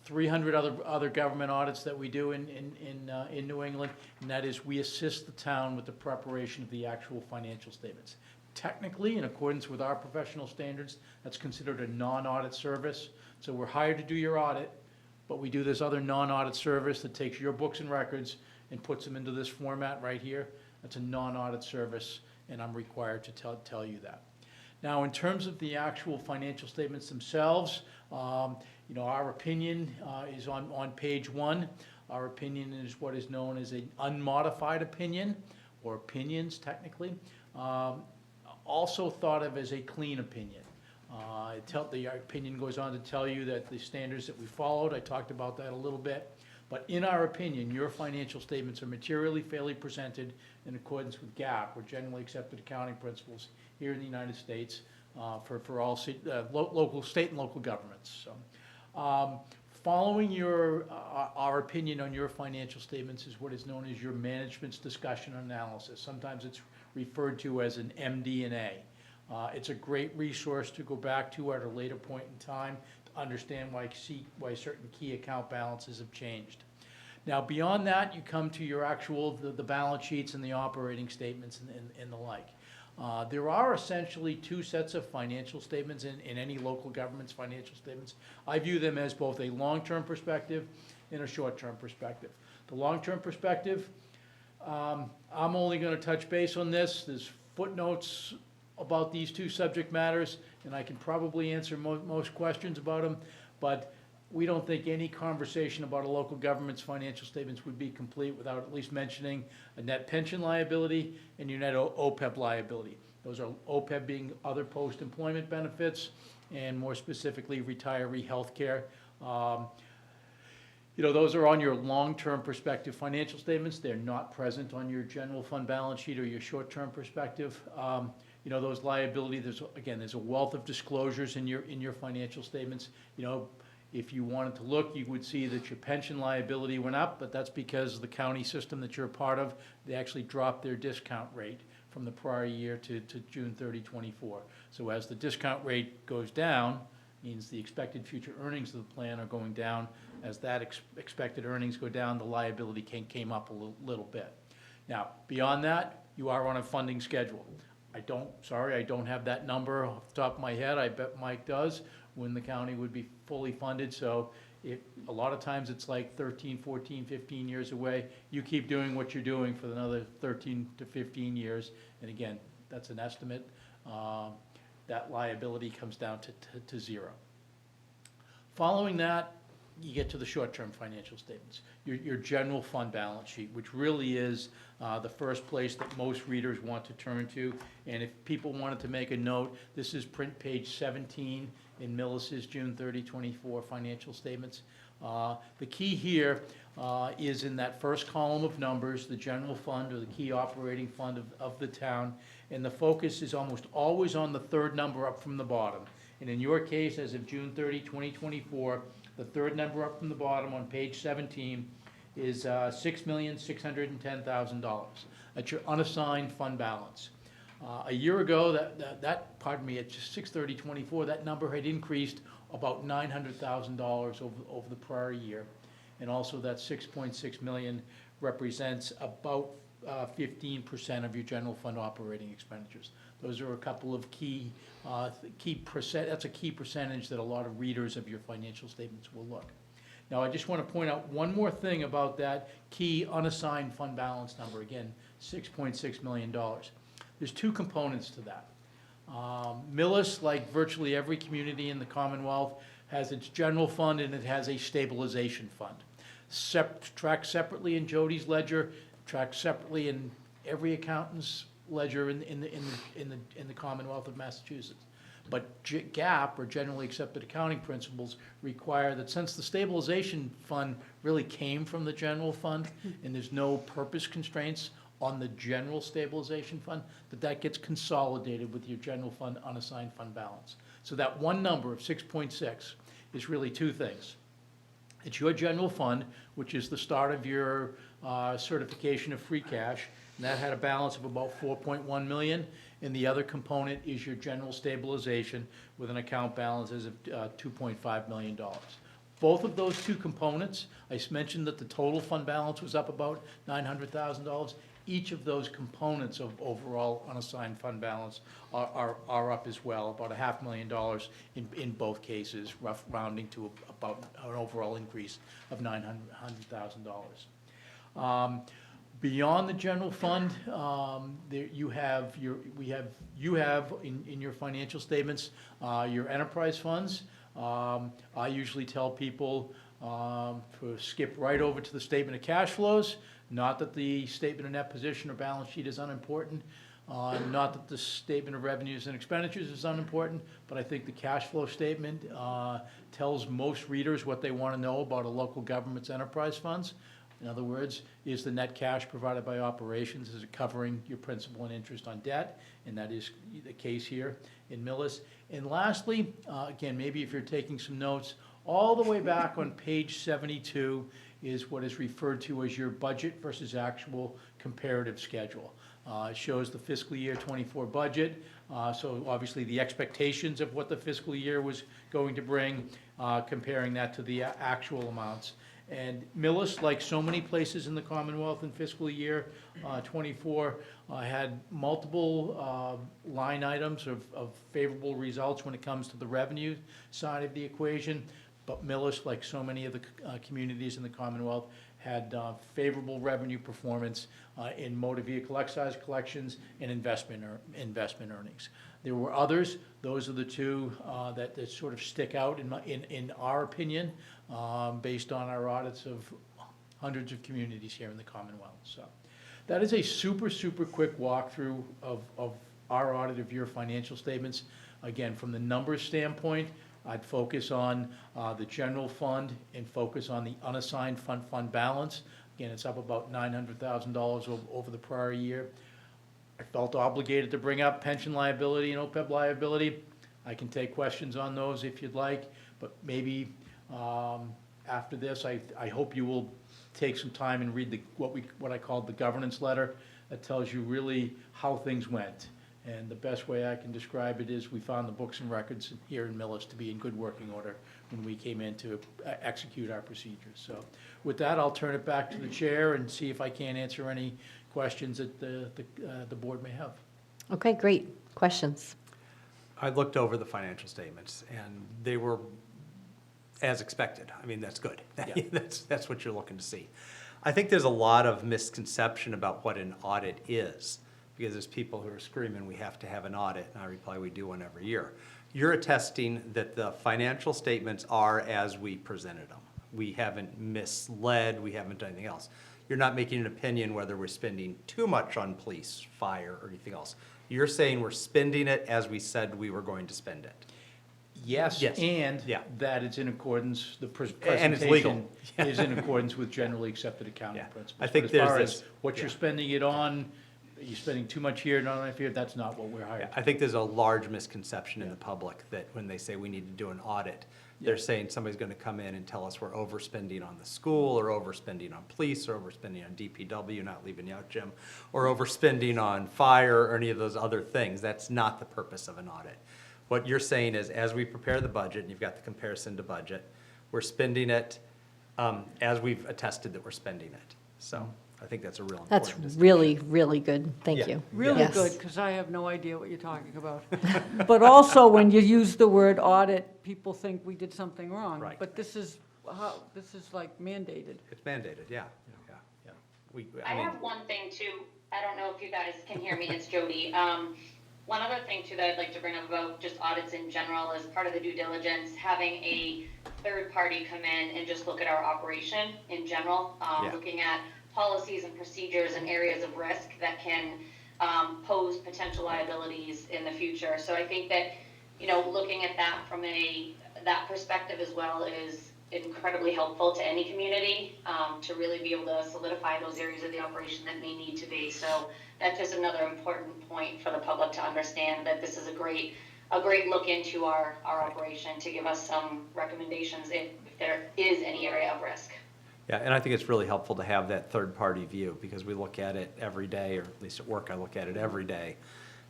S12: 300 other government audits that we do in New England, and that is we assist the town with the preparation of the actual financial statements. Technically, in accordance with our professional standards, that's considered a non-audit service. So we're hired to do your audit, but we do this other non-audit service that takes your books and records and puts them into this format right here. That's a non-audit service, and I'm required to tell you that. Now, in terms of the actual financial statements themselves, our opinion is on page 1. Our opinion is what is known as an unmodified opinion, or opinions technically. Also thought of as a clean opinion. The opinion goes on to tell you that the standards that we followed, I talked about that a little bit, but in our opinion, your financial statements are materially fairly presented in accordance with GAAP, or generally accepted accounting principles, here in the United States for all local, state and local governments. So, following our opinion on your financial statements is what is known as your management's discussion analysis. Sometimes it's referred to as an MD&A. It's a great resource to go back to at a later point in time to understand why certain key account balances have changed. Now, beyond that, you come to your actual, the balance sheets and the operating statements and the like. There are essentially two sets of financial statements in any local government's financial statements. I view them as both a long-term perspective and a short-term perspective. The long-term perspective, I'm only going to touch base on this. There's footnotes about these two subject matters, and I can probably answer most questions about them, but we don't think any conversation about a local government's financial statements would be complete without at least mentioning a net pension liability and your net OPEB liability. Those are OPEB being other post-employment benefits, and more specifically retiree health care. You know, those are on your long-term perspective financial statements. They're not present on your general fund balance sheet or your short-term perspective. You know, those liability, there's a wealth of disclosures in your financial statements. You know, if you wanted to look, you would see that your pension liability went up, but that's because the county system that you're a part of, they actually dropped their discount rate from the prior year to June 30, 24. So as the discount rate goes down, means the expected future earnings of the plan are going down. As that expected earnings go down, the liability came up a little bit. Now, beyond that, you are on a funding schedule. I don't have that number off the top of my head. I bet Mike does, when the county would be fully funded. So a lot of times it's like 13, 14, 15 years away. You keep doing what you're doing for another 13 to 15 years. And again, that's an estimate. That liability comes down to zero. Following that, you get to the short-term financial statements, your general fund balance sheet, which really is the first place that most readers want to turn to. And if people wanted to make a note, this is print page 17 in Millis's June 30, 24 financial statements. The key here is in that first column of numbers, the general fund or the key operating fund of the town. And the focus is almost always on the third number up from the bottom. And in your case, as of June 30, 2024, the third number up from the bottom on page 17 is $6,610,000. That's your unassigned fund balance. A year ago, at 6/30/24, that number had increased about $900,000 over the prior year. And also that 6.6 million represents about 15% of your general fund operating expenditures. Those are a couple of key that's a key percentage that a lot of readers of your financial statements will look. Now, I just want to point out one more thing about that key unassigned fund balance number, again, $6.6 million. There's two components to that. Millis, like virtually every community in the Commonwealth, has its general fund and it has a stabilization fund. Tracked separately in Jody's ledger, tracked separately in every accountant's ledger in the Commonwealth of Massachusetts. But GAAP, or Generally Accepted Accounting Principles, require that since the stabilization fund really came from the general fund, and there's no purpose constraints on the general stabilization fund, that gets consolidated with your general fund unassigned fund balance. So that one number of 6.6 is really two things. It's your general fund, which is the start of your certification of free cash, and that had a balance of about 4.1 million. And the other component is your general stabilization with an account balance of $2.5 million. Both of those two components, I mentioned that the total fund balance was up about $900,000. Each of those components of overall unassigned fund balance are up as well, about $500,000 in both cases, rough rounding to about an overall increase of $900,000. Beyond the general fund, you have in your financial statements your enterprise funds. I usually tell people to skip right over to the statement of cash flows. Not that the statement of net position or balance sheet is unimportant, not that the statement of revenues and expenditures is unimportant, but I think the cash flow statement tells most readers what they want to know about a local government's enterprise funds. In other words, is the net cash provided by operations, is it covering your principal and interest on debt? And that is the case here in Millis. And lastly, again, maybe if you're taking some notes, all the way back on page 72 is what is referred to as your budget versus actual comparative schedule. It shows the fiscal year 24 budget, so obviously the expectations of what the fiscal year was going to bring, comparing that to the actual amounts. And Millis, like so many places in the Commonwealth in fiscal year 24, had multiple line items of favorable results when it comes to the revenue side of the equation. But Millis, like so many of the communities in the Commonwealth, had favorable revenue performance in motor vehicle excise collections and investment earnings. There were others. Those are the two that sort of stick out in our opinion, based on our audits of hundreds of communities here in the Commonwealth. So that is a super quick walkthrough of our audit of your financial statements. Again, from the numbers standpoint, I'd focus on the general fund and focus on the unassigned fund balance. Again, it's up about $900,000 over the prior year. I felt obligated to bring up pension liability and OPEB liability. I can take questions on those if you'd like, but maybe after this, I hope you will take some time and read what I called the governance letter that tells you really how things went. And the best way I can describe it is we found the books and records here in Millis to be in good working order when we came in to execute our procedures. So with that, I'll turn it back to the chair and see if I can answer any questions that the board may have.
S1: Okay, great. Questions?
S4: I looked over the financial statements, and they were as expected. I mean, that's good.
S12: Yeah.
S4: That's what you're looking to see. I think there's a lot of misconception about what an audit is, because there's people who are screaming, we have to have an audit, and I reply, we do one every year. You're attesting that the financial statements are as we presented them. We haven't misled, we haven't done anything else. You're not making an opinion whether we're spending too much on police, fire, or anything else. You're saying we're spending it as we said we were going to spend it.
S12: Yes,
S4: Yes.
S12: and
S4: Yeah.
S12: that it's in accordance, the
S4: And it's legal.
S12: presentation is in accordance with generally accepted accounting
S4: Yeah.
S12: principles.
S4: I think
S12: But as far
S4: there's
S12: as
S4: this-
S12: what you're
S4: yeah.
S12: spending it on, you're spending too much here, not enough here, that's not what we're hired.
S4: I think there's a large misconception in the public that when they say we need to do an audit, they're saying somebody's gonna come in and tell us we're overspending on the school, or overspending on police, or overspending on DPW, not leaving you out, Jim, or overspending on fire, or any of those other things. That's not the purpose of an audit. What you're saying is, as we prepare the budget, and you've got the comparison to budget, we're spending it as we've attested that we're spending it. So I think that's a real important
S1: That's
S4: distinction.
S1: really, really good. Thank
S4: Yeah.
S1: you.
S5: Really
S1: Yes.
S5: good, because I have no idea what you're talking about. But also, when you use the word audit, people think we did something wrong.
S4: Right.
S5: But this is like mandated.
S4: It's mandated, yeah, yeah.
S13: I have one thing too. I don't know if you guys can hear me. It's Jody. One other thing too that I'd like to bring up about just audits in general is part of the due diligence, having a third party come in and just look at our operation in general,
S4: Yeah.
S13: looking at policies and procedures and areas of risk that can pose potential liabilities in the future. So I think that, looking at that from that perspective as well is incredibly helpful to any community, to really be able to solidify those areas of the operation that may need to be. So that's just another important point for the public to understand, that this is a great look into our operation to give us some recommendations if there is any area of risk.
S4: Yeah, and I think it's really helpful to have that third-party view, because we look at it every day, or at least at work, I look at it every day.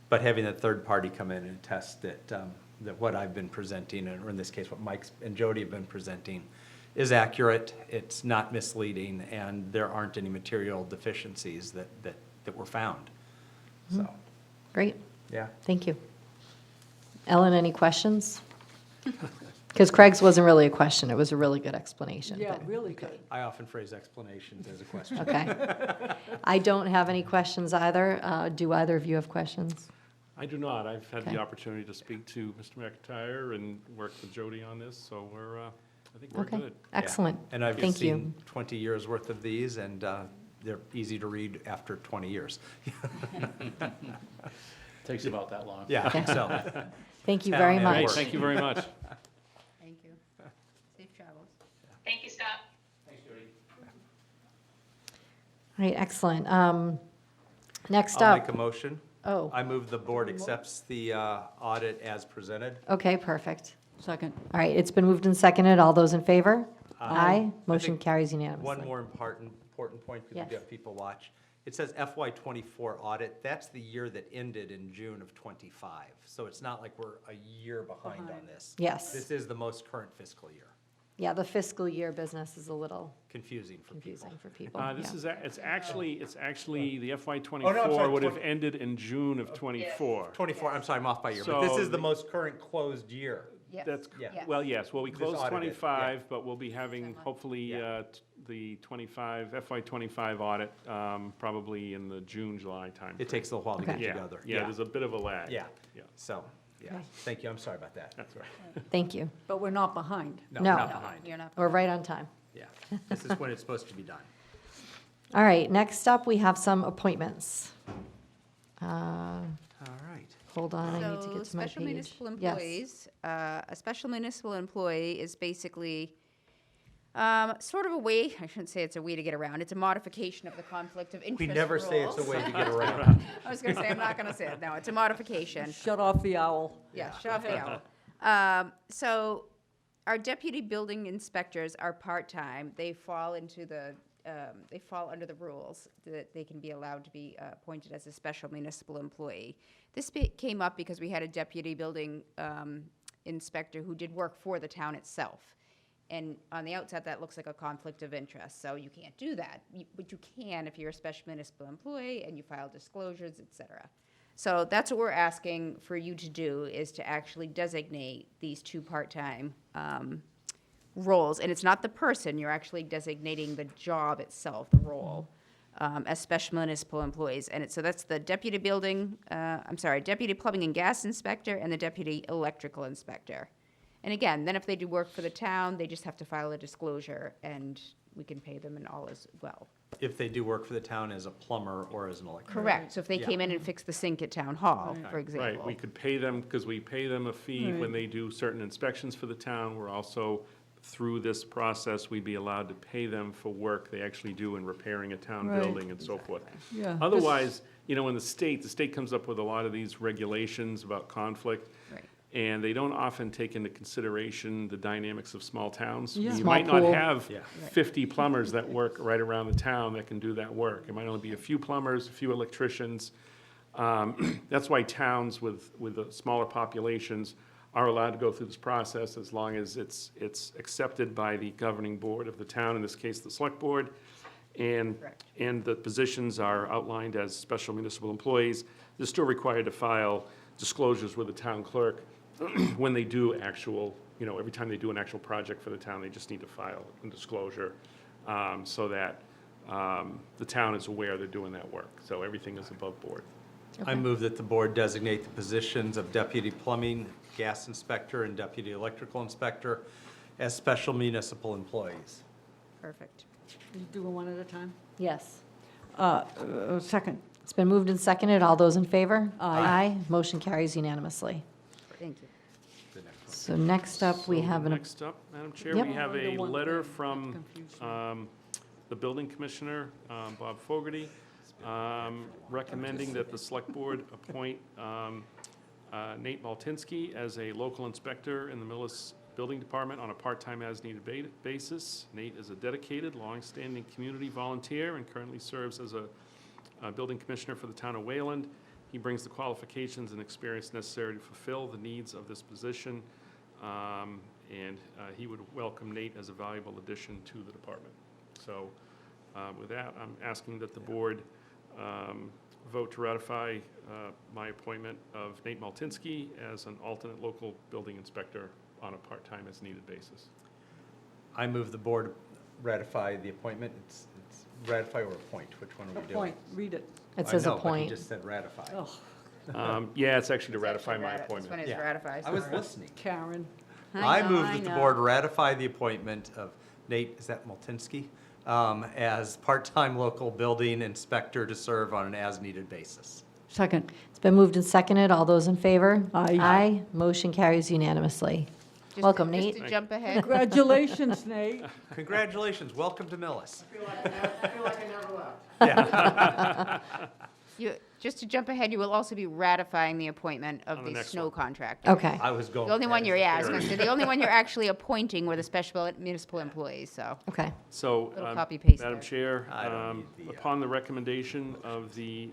S4: But having that third party come in and attest that, that what I've been presenting, or in this case, what Mike and Jody have been presenting, is accurate, it's not misleading, and there aren't any material deficiencies that were found. So,
S1: Great.
S4: yeah.
S1: Thank you. Ellen, any questions? Because Craig's wasn't really a question. It was a really good explanation.
S5: Yeah,
S1: but-
S5: really good.
S4: I often phrase explanations as a question.
S1: Okay. I don't have any questions either. Do either of you have questions?
S3: I do not. I've had
S1: Okay.
S3: the opportunity to speak to Mr. McIntyre and work with Jody on this, so I think we're
S1: Okay,
S3: good.
S1: excellent.
S4: And I've
S1: Thank you.
S4: seen 20 years' worth of these, and they're easy to read after 20 years.
S12: Takes about that long.
S4: Yeah, so.
S1: Thank you very
S4: Town and
S1: much.
S3: Great,
S4: work.
S3: thank you very much.
S2: Thank you. Safe travels.
S13: Thank you, Scott.
S1: All right, excellent. Next
S4: I'll
S1: up,
S4: make a motion.
S1: oh,
S4: I move the board accepts the audit as presented.
S1: okay, perfect.
S5: Second.
S1: All right, it's been moved and seconded. All those in favor?
S4: Aye.
S1: Motion
S4: think
S1: carries unanimously.
S4: One more important point, because
S1: Yes.
S4: we have people watch. It says FY '24 audit, that's the year that ended in June of '25. So it's not like we're a year behind on this.
S1: Yes.
S4: This is the most current fiscal year.
S1: Yeah, the fiscal year business is a little
S4: Confusing for people.
S1: confusing for people.
S3: This
S1: yeah.
S3: is, it's actually, the FY
S4: I'm
S3: '24
S4: sorry,
S3: would have
S4: 20
S3: ended in June of '24.
S4: 24, I'm sorry, I'm off by a year, but this
S3: So
S4: is the
S3: the-
S4: most current closed year.
S2: Yes.
S3: That's,
S4: Yeah.
S3: well, yes, well, we
S4: Just
S3: closed
S4: audited, yeah.
S3: 25, but we'll be having hopefully
S4: Yeah.
S3: the 25, FY '25 audit probably in the June, July time.
S4: It takes a little while to get
S1: Okay.
S3: Yeah,
S4: together.
S3: yeah, there's a bit of a lag.
S4: Yeah.
S3: Yeah,
S4: So, yeah,
S1: Okay.
S4: thank you, I'm sorry about that.
S3: that's right.
S1: Thank you.
S5: But we're not behind.
S1: No.
S4: Not
S1: No.
S4: behind.
S2: You're not.
S1: We're right on time.
S4: Yeah, this is when it's supposed to be done.
S1: All right, next up, we have some appointments.
S4: All right.
S1: Hold on, I need to
S2: So
S1: get to my
S2: special
S1: page.
S2: municipal
S1: Yes.
S2: employees, a special municipal employee is basically sort of a way, I shouldn't say it's a way to get around, it's a modification of the conflict of interest
S4: We never say it's a
S2: rules.
S4: way to get around.
S2: I was gonna say, I'm not gonna say it, no, it's a modification.
S5: Shut off the owl.
S2: Yeah, shut off the owl. So our deputy building inspectors are part-time. They fall into they fall under the rules that they can be allowed to be appointed as a special municipal employee. This came up because we had a deputy building inspector who did work for the town itself. And on the outset, that looks like a conflict of interest, so you can't do that. But you can if you're a special municipal employee and you file disclosures, et cetera. So that's what we're asking for you to do, is to actually designate these two part-time roles. And it's not the person, you're actually designating the job itself, the role, as special municipal employees. And so that's the deputy deputy plumbing and gas inspector and the deputy electrical inspector. And again, then if they do work for the town, they just have to file a disclosure and we can pay them and all as well.
S4: If they do work for the town as a plumber or as an electrician.
S2: Correct, so if they
S4: Yeah.
S2: came in and fixed the sink at town hall, for example.
S3: Right, we could pay them, because we pay them a fee when they do certain inspections for the town. We're also, through this process, we'd be allowed to pay them for work they actually do in repairing a town
S5: Right.
S3: building and so forth.
S5: Yeah.
S3: Otherwise, you know, in the state comes up with a lot of these regulations about conflict.
S2: Right.
S3: And they don't often take into consideration the dynamics of small towns.
S5: Yeah.
S3: You
S1: Small
S3: might not
S1: pool.
S3: have
S4: Yeah.
S3: 50 plumbers that work right around the town that can do that work. It might only be a few plumbers, a few electricians. That's why towns with the smaller populations are allowed to go through this process as long as it's accepted by the governing board of the town, in this case, the select board. And,
S2: Correct.
S3: and the positions are outlined as special municipal employees. They're still required to file disclosures with the town clerk when they do actual, you know, every time they do an actual project for the town, they just need to file a disclosure so that the town is aware they're doing that work. So everything is above board.
S4: I move that the board designate the positions of deputy plumbing, gas inspector, and deputy electrical inspector as special municipal employees.
S2: Perfect.
S5: You do them one at a time?
S1: Yes.
S5: Second.
S1: It's been moved and seconded. All those in favor?
S5: Aye.
S1: Motion carries unanimously.
S2: Thank you.
S1: So next up, we
S3: So
S1: have an,
S3: Next up, Madam Chair,
S1: Yep.
S3: we have
S5: The
S3: a
S5: one
S3: letter
S5: thing
S3: from
S5: confused
S3: the building commissioner, Bob Fogarty, recommending that the select board appoint Nate Maltinsky as a local inspector in the Millis Building Department on a part-time as-needed basis. Nate is a dedicated, long-standing community volunteer and currently serves as a building commissioner for the town of Wayland. He brings the qualifications and experience necessary to fulfill the needs of this position, and he would welcome Nate as a valuable addition to the department. So with that, I'm asking that the board vote to ratify my appointment of Nate Maltinsky as an alternate local building inspector on a part-time as needed basis.
S4: I move the board ratify the appointment. It's ratify or appoint, which one are we doing?
S5: Appoint, read it.
S1: it says
S4: I know, but he
S1: appoint.
S4: just said ratify.
S5: Oh,
S3: Yeah, it's actually to ratify my
S2: This one
S3: appointment.
S2: is
S4: Yeah.
S2: ratified.
S4: I was listening.
S5: Karen.
S4: I move that the board ratify the appointment of Nate, is that Maltinsky, as part-time local building inspector to serve on an as-needed basis.
S5: Second.
S1: It's been moved and seconded. All those in favor?
S5: Aye.
S1: Aye. Motion carries unanimously. Welcome, Nate.
S2: Just to jump ahead,
S5: Congratulations, Nate.
S4: Congratulations, welcome to Millis.
S2: just to jump ahead, you will also be ratifying the appointment
S3: On
S2: of
S3: the
S2: the
S3: next
S2: snow
S3: one.
S2: contractor.
S1: Okay.
S4: I was going.
S2: The only one
S4: as
S2: you're,
S4: a
S2: yeah, I was
S4: theory.
S2: gonna say, the only one you're actually appointing were the special municipal employees, so.
S1: Okay.
S3: So,
S2: Little copy paste
S3: Madam
S2: there.
S3: Chair,
S4: I don't need the,
S3: upon the recommendation of the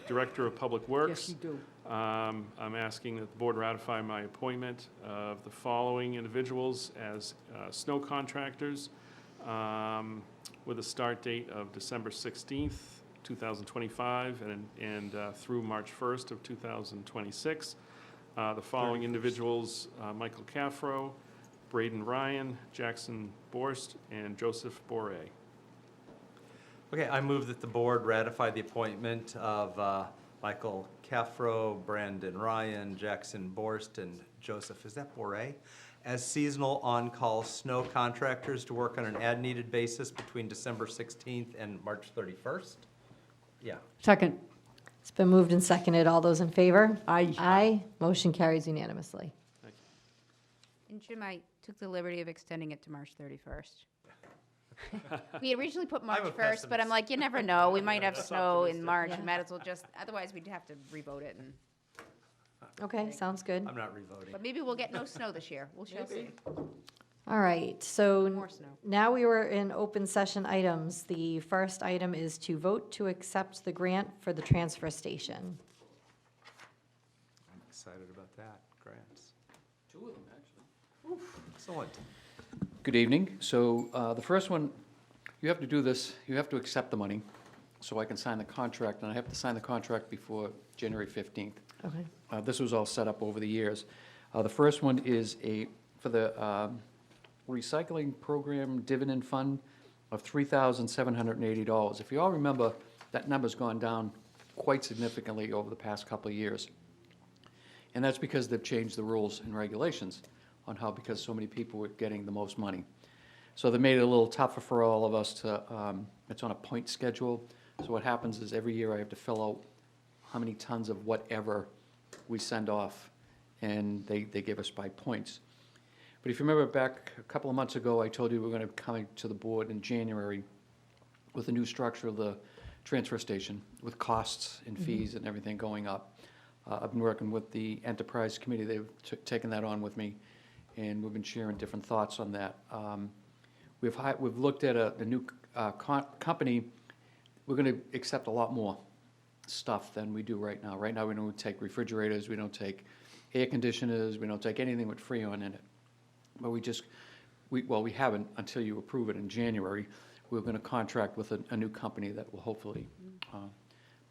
S3: Director of Public
S5: Yes,
S3: Works,
S5: you do.
S3: I'm asking that the board ratify my appointment of the following individuals as snow contractors with a start date of December 16th, 2025, and through March 1st of 2026. The following individuals, Michael Caffro, Braden Ryan, Jackson Borst, and Joseph Boré.
S4: Okay, I move that the board ratify the appointment of Michael Caffro, Brandon Ryan, Jackson Borst, and Joseph, is that Boré, as seasonal on-call snow contractors to work on an as-needed basis between December 16th and March 31st? Yeah.
S5: Second.
S1: It's been moved and seconded. All those in favor?
S5: Aye.
S1: Aye. Motion carries unanimously.
S2: And Jim, I took the liberty of extending it to March 31st. We had originally put March
S4: I'm a
S2: 1st, but I'm
S4: pessimist.
S2: like, you never know, we might have
S3: That's
S2: snow in
S3: optimistic.
S2: March,
S1: Yeah.
S2: we might as well just, otherwise we'd have to revote it, and,
S1: Okay, sounds good.
S4: I'm not revoting.
S2: but maybe we'll get no snow this year, we shall see.
S1: All right, so
S2: More snow.
S1: now we were in open session items. The first item is to vote to accept the grant for the transfer station.
S4: I'm excited about that, grants.
S14: Two of them, actually.
S4: Excellent.
S14: Good evening. So the first one, you have to do this, you have to accept the money, so I can sign the contract, and I have to sign the contract before January 15th.
S1: Okay.
S14: This was all set up over the years. The first one is for the recycling program dividend fund of $3,780. If you all remember, that number's gone down quite significantly over the past couple of years. And that's because they've changed the rules and regulations on how, because so many people were getting the most money. So they made it a little tougher for all of us to, it's on a point schedule. So what happens is every year I have to fill out how many tons of whatever we send off, and they give us by points. But if you remember back a couple of months ago, I told you we're going to be coming to the board in January with a new structure of the transfer station, with costs and fees and everything going up. I've been working with the enterprise committee. They've taken that on with me, and we've been sharing different thoughts on that. We've looked at the new company. We're going to accept a lot more stuff than we do right now. Right now, we don't take refrigerators, we don't take air conditioners, we don't take anything with Freon in it. But we haven't until you approve it in January. We're going to contract with a new company that will hopefully,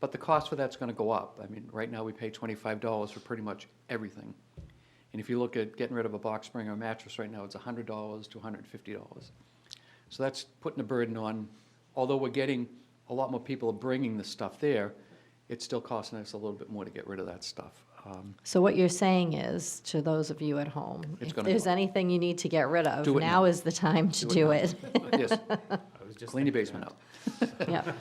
S14: but the cost for that's going to go up. I mean, right now, we pay $25 for pretty much everything. And if you look at getting rid of a box spring or mattress right now, it's $100 to $150. So that's putting a burden on, although we're getting a lot more people are bringing the stuff there, it's still costing us a little bit more to get rid of that stuff.
S1: So what you're saying is, to those of you at home,
S14: It's
S1: if
S14: gonna
S1: there's
S14: go.
S1: anything you need to get rid of,
S14: Do it
S1: now
S14: now.
S1: is the time to do
S14: now.
S1: it.
S14: Yes,
S4: I was just
S14: clean your
S4: thinking
S14: basement
S4: that.
S14: out.
S1: Yeah,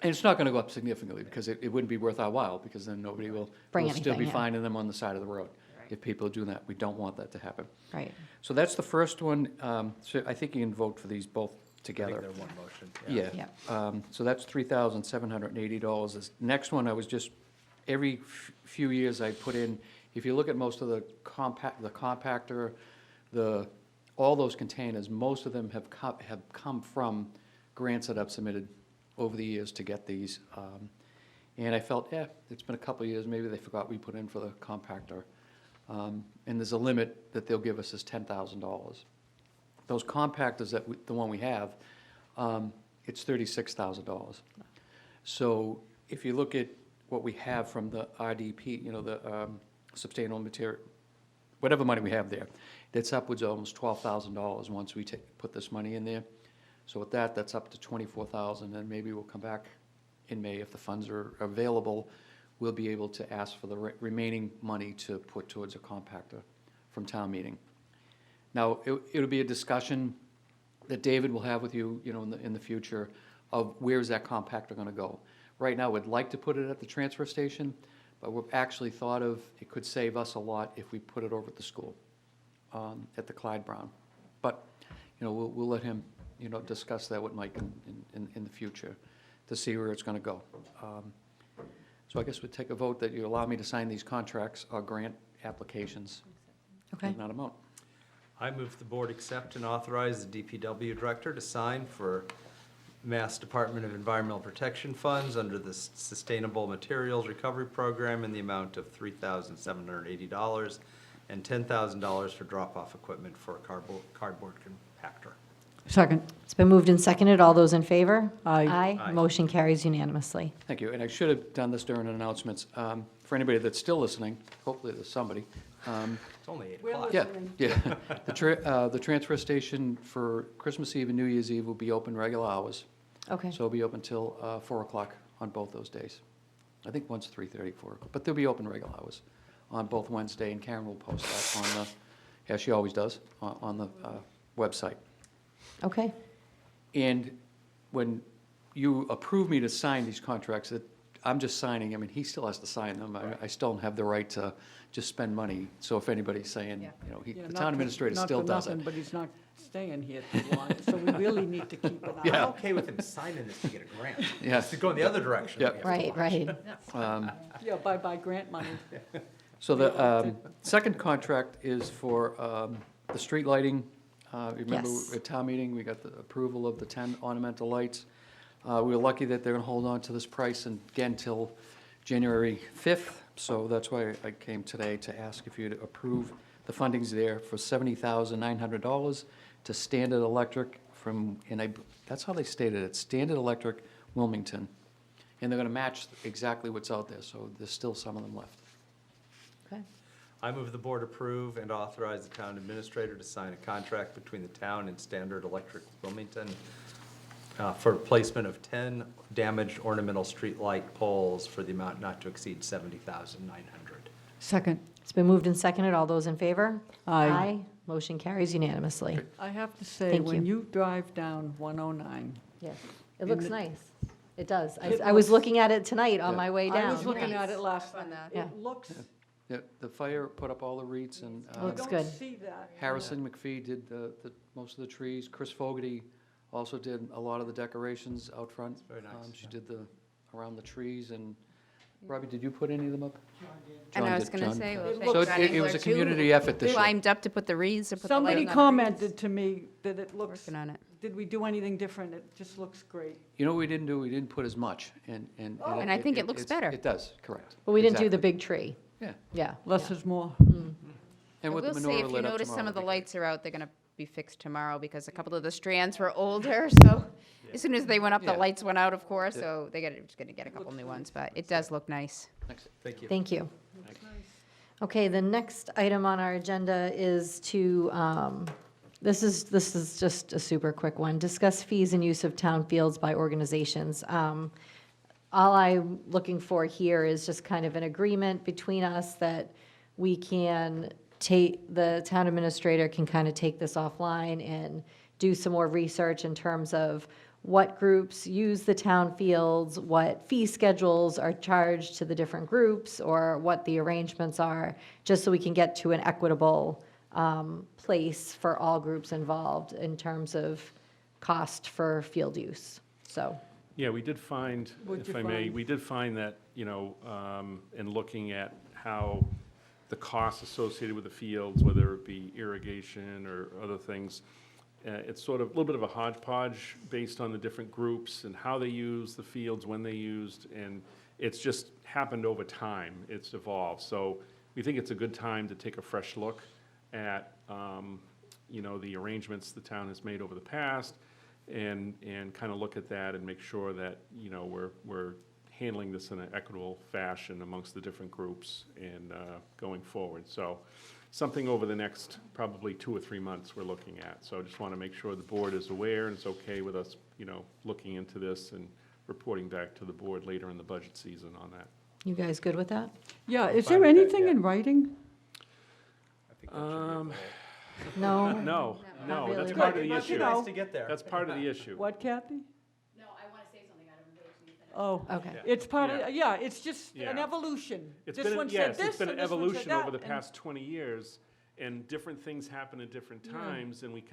S14: And it's not gonna go up significantly, because it wouldn't be worth our while, because then nobody will,
S1: Bring
S14: we'll still be
S1: anything, yeah.
S14: finding them on the side of the road. If people do that, we don't want that to happen.
S1: right.
S14: So that's the first one. So I think you can vote for these both
S4: I
S14: together.
S4: think they're one motion.
S14: Yeah.
S1: Yeah.
S14: So that's $3,780. This next one, I was just, every few years I put in, if you look at most of the compactor, all those containers, most of them have come from grants that I've submitted over the years to get these. And I felt, it's been a couple of years, maybe they forgot we put in for the compactor. And there's a limit that they'll give us is $10,000. Those compactors the one we have, it's $36,000. So if you look at what we have from the RDP, the sustainable material, whatever money we have there, that's upwards of almost $12,000 once we put this money in there. So with that, that's up to $24,000, and maybe we'll come back in May if the funds are available. We'll be able to ask for the remaining money to put towards a compactor from town meeting. Now, it'll be a discussion that David will have with you, in the future, of where's that compactor gonna go. Right now, we'd like to put it at the transfer station, but we've actually thought of, it could save us a lot if we put it over at the school, at the Clyde Brown. But, we'll let him, discuss that with Mike in the future to see where it's gonna go. So I guess we'd take a vote that you allow me to sign these contracts or grant applications
S1: Okay.
S14: in that amount.
S4: I move the board accept and authorize the DPW director to sign for Mass Department of Environmental Protection funds under the Sustainable Materials Recovery Program in the amount of $3,780 and $10,000 for drop-off equipment for a cardboard compactor.
S5: Second.
S1: It's been moved and seconded. All those in favor?
S5: Aye.
S4: Aye.
S1: Motion carries unanimously.
S14: Thank you, and I should have done this during announcements. For anybody that's still listening, hopefully there's somebody.
S4: It's only 8 o'clock.
S14: Yeah, yeah. The transfer station for Christmas Eve and New Year's Eve will be open regular hours.
S1: Okay.
S14: So it'll be open till 4 o'clock on both those days. I think one's 3:30, 4 o'clock, but they'll be open regular hours on both Wednesday, and Karen will post that on the, as she always does, on the website.
S1: Okay.
S14: And when you approve me to sign these contracts, I'm just signing, I mean, he still has to sign them. I still don't have the right to just spend money. So if anybody's saying,
S2: Yeah.
S14: you know,
S5: Yeah,
S14: the
S5: not
S14: town
S5: for-
S14: administrator
S5: not
S14: still
S5: for
S14: does
S5: nothing,
S14: it.
S5: But he's not staying here too long, so we really need to keep an eye.
S4: I'm okay with him signing this to get a grant.
S14: Yes.
S4: To go in the other direction.
S14: Yep.
S4: we have to
S1: Right,
S4: watch.
S1: right.
S5: Yeah, bye-bye grant money.
S14: So the second contract is for the street lighting. Remember
S1: Yes.
S14: at town meeting, we got the approval of the 10 ornamental lights. We were lucky that they're going to hold on to this price and again till January 5th. So that's why I came today to ask if you'd approve the fundings there for $70,900 to Standard Electric that's how they stated it, Standard Electric Wilmington. And they're going to match exactly what's out there, so there's still some of them left.
S1: Okay.
S4: I move the board approve and authorize the town administrator to sign a contract between the town and Standard Electric Wilmington for placement of 10 damaged ornamental street light poles for the amount not to exceed $70,900.
S5: Second,
S1: It's been moved and seconded. All those in favor?
S5: Aye.
S1: Motion carries unanimously.
S5: I have to say,
S1: Thank
S5: when
S1: you.
S5: you drive down 109,
S1: Yes. It
S5: In
S1: looks
S5: the-
S1: nice. It does.
S5: It
S1: I was
S5: looks-
S1: looking at it tonight on my way
S5: I
S1: down.
S5: was looking at it last
S2: On
S5: night.
S2: the-
S1: Yeah.
S5: It looks,
S14: Yeah, the fire put up all the wreaths and
S5: you
S1: Looks
S5: don't
S1: good.
S5: see that.
S14: Harrison McPhee did most of the trees. Chris Fogarty also did a lot of the decorations out front.
S4: Very nice.
S14: She did around the trees, and Robbie, did you put any of them up?
S2: And I
S14: John
S2: was
S14: did,
S2: gonna
S14: John.
S2: say, well,
S5: It
S2: thank
S5: looks-
S2: John
S14: So it was
S2: Engler,
S14: a
S2: too,
S14: community effort this year.
S2: climbed up to put the wreaths or put the light
S5: Somebody
S2: on the
S5: commented
S2: wreaths.
S5: to me that it looks,
S2: Working on it.
S5: did we do anything different? It just looks great.
S14: You know what we didn't do? We didn't put as much, and.
S2: And I think it looks
S14: it's-
S2: better.
S14: It does, correct.
S1: But we didn't do the
S14: Exactly.
S1: big tree.
S14: Yeah,
S1: Yeah.
S5: Less is more.
S14: and
S2: I
S14: with the
S2: will say,
S14: menorah
S2: if you
S14: lit up
S2: notice some
S14: tomorrow,
S2: of the
S14: it'll be
S2: lights are out, they're gonna be fixed tomorrow because a couple of the strands were older, so as soon as they went up, the
S14: Yeah.
S2: lights went out, of course, so just gonna get a couple new ones, but it does look nice.
S14: good. Thanks.
S4: Thank you.
S1: Thank you. Okay, the next item on our agenda is to, this is just a super quick one. Discuss fees and use of town fields by organizations. All I'm looking for here is just kind of an agreement between us that we can the town administrator can kind of take this offline and do some more research in terms of what groups use the town fields, what fee schedules are charged to the different groups, or what the arrangements are, just so we can get to an equitable place for all groups involved in terms of cost for field use. So,
S3: Yeah, we did find,
S5: What'd
S3: if
S5: you
S3: I may,
S5: find?
S3: we did find that, in looking at how the costs associated with the fields, whether it be irrigation or other things, it's sort of a little bit of a hodgepodge based on the different groups and how they use the fields, when they used, and it's just happened over time. It's evolved. So we think it's a good time to take a fresh look at, the arrangements the town has made over the past, and kind of look at that and make sure that, we're handling this in an equitable fashion amongst the different groups and going forward. So something over the next probably 2 or 3 months we're looking at. So I just want to make sure the board is aware and it's okay with us, looking into this and reporting back to the board later in the budget season on that.
S1: you guys good with that?
S5: Yeah, is
S4: fine
S5: there
S4: with that,
S5: anything
S4: yeah.
S5: in writing?
S4: I think that should be a goal.
S1: No?
S3: No, no,
S1: really.
S3: that's part of the
S5: But,
S3: issue.
S5: you know-
S4: Nice to get there.
S3: That's part of the issue.
S5: What, Kathy?
S11: No, I want to say something, Adam,
S5: Oh,
S1: Okay.
S5: it's part
S3: Yeah.
S5: of, yeah, it's just an
S3: Yeah.
S5: evolution.
S3: It's
S5: This
S3: been,
S5: one said
S3: yes,
S5: this
S3: it's been an
S5: and this one said
S3: evolution
S5: that,
S3: over the
S5: and-
S3: past 20 years, and different things happen at different times, and we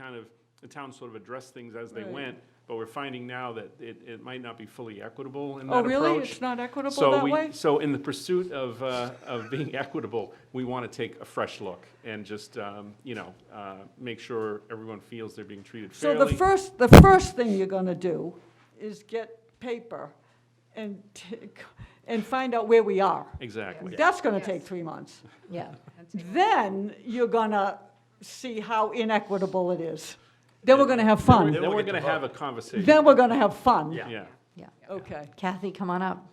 S3: the town sort of addressed things as they
S5: Right.
S3: went, but we're finding now that it might not be fully equitable in
S5: Oh,
S3: that
S5: really?
S3: approach.
S5: It's not equitable
S3: So
S5: that way?
S3: So in the pursuit of being equitable, we want to take a fresh look and just, make sure everyone feels they're being treated
S5: So
S3: fairly.
S5: the first thing you're gonna do is get paper and find out where we are.
S3: Exactly.
S5: That's gonna take 3 months.
S1: Yeah.
S5: Then you're gonna see how inequitable it is. Then we're gonna have fun.
S3: Then
S4: we'll
S3: we're
S4: get to
S3: going to have a
S4: vote.
S3: conversation.
S5: Then we're gonna have fun.
S4: Yeah.
S3: Yeah.
S1: Yeah.
S5: Okay.
S1: Kathy, come on up.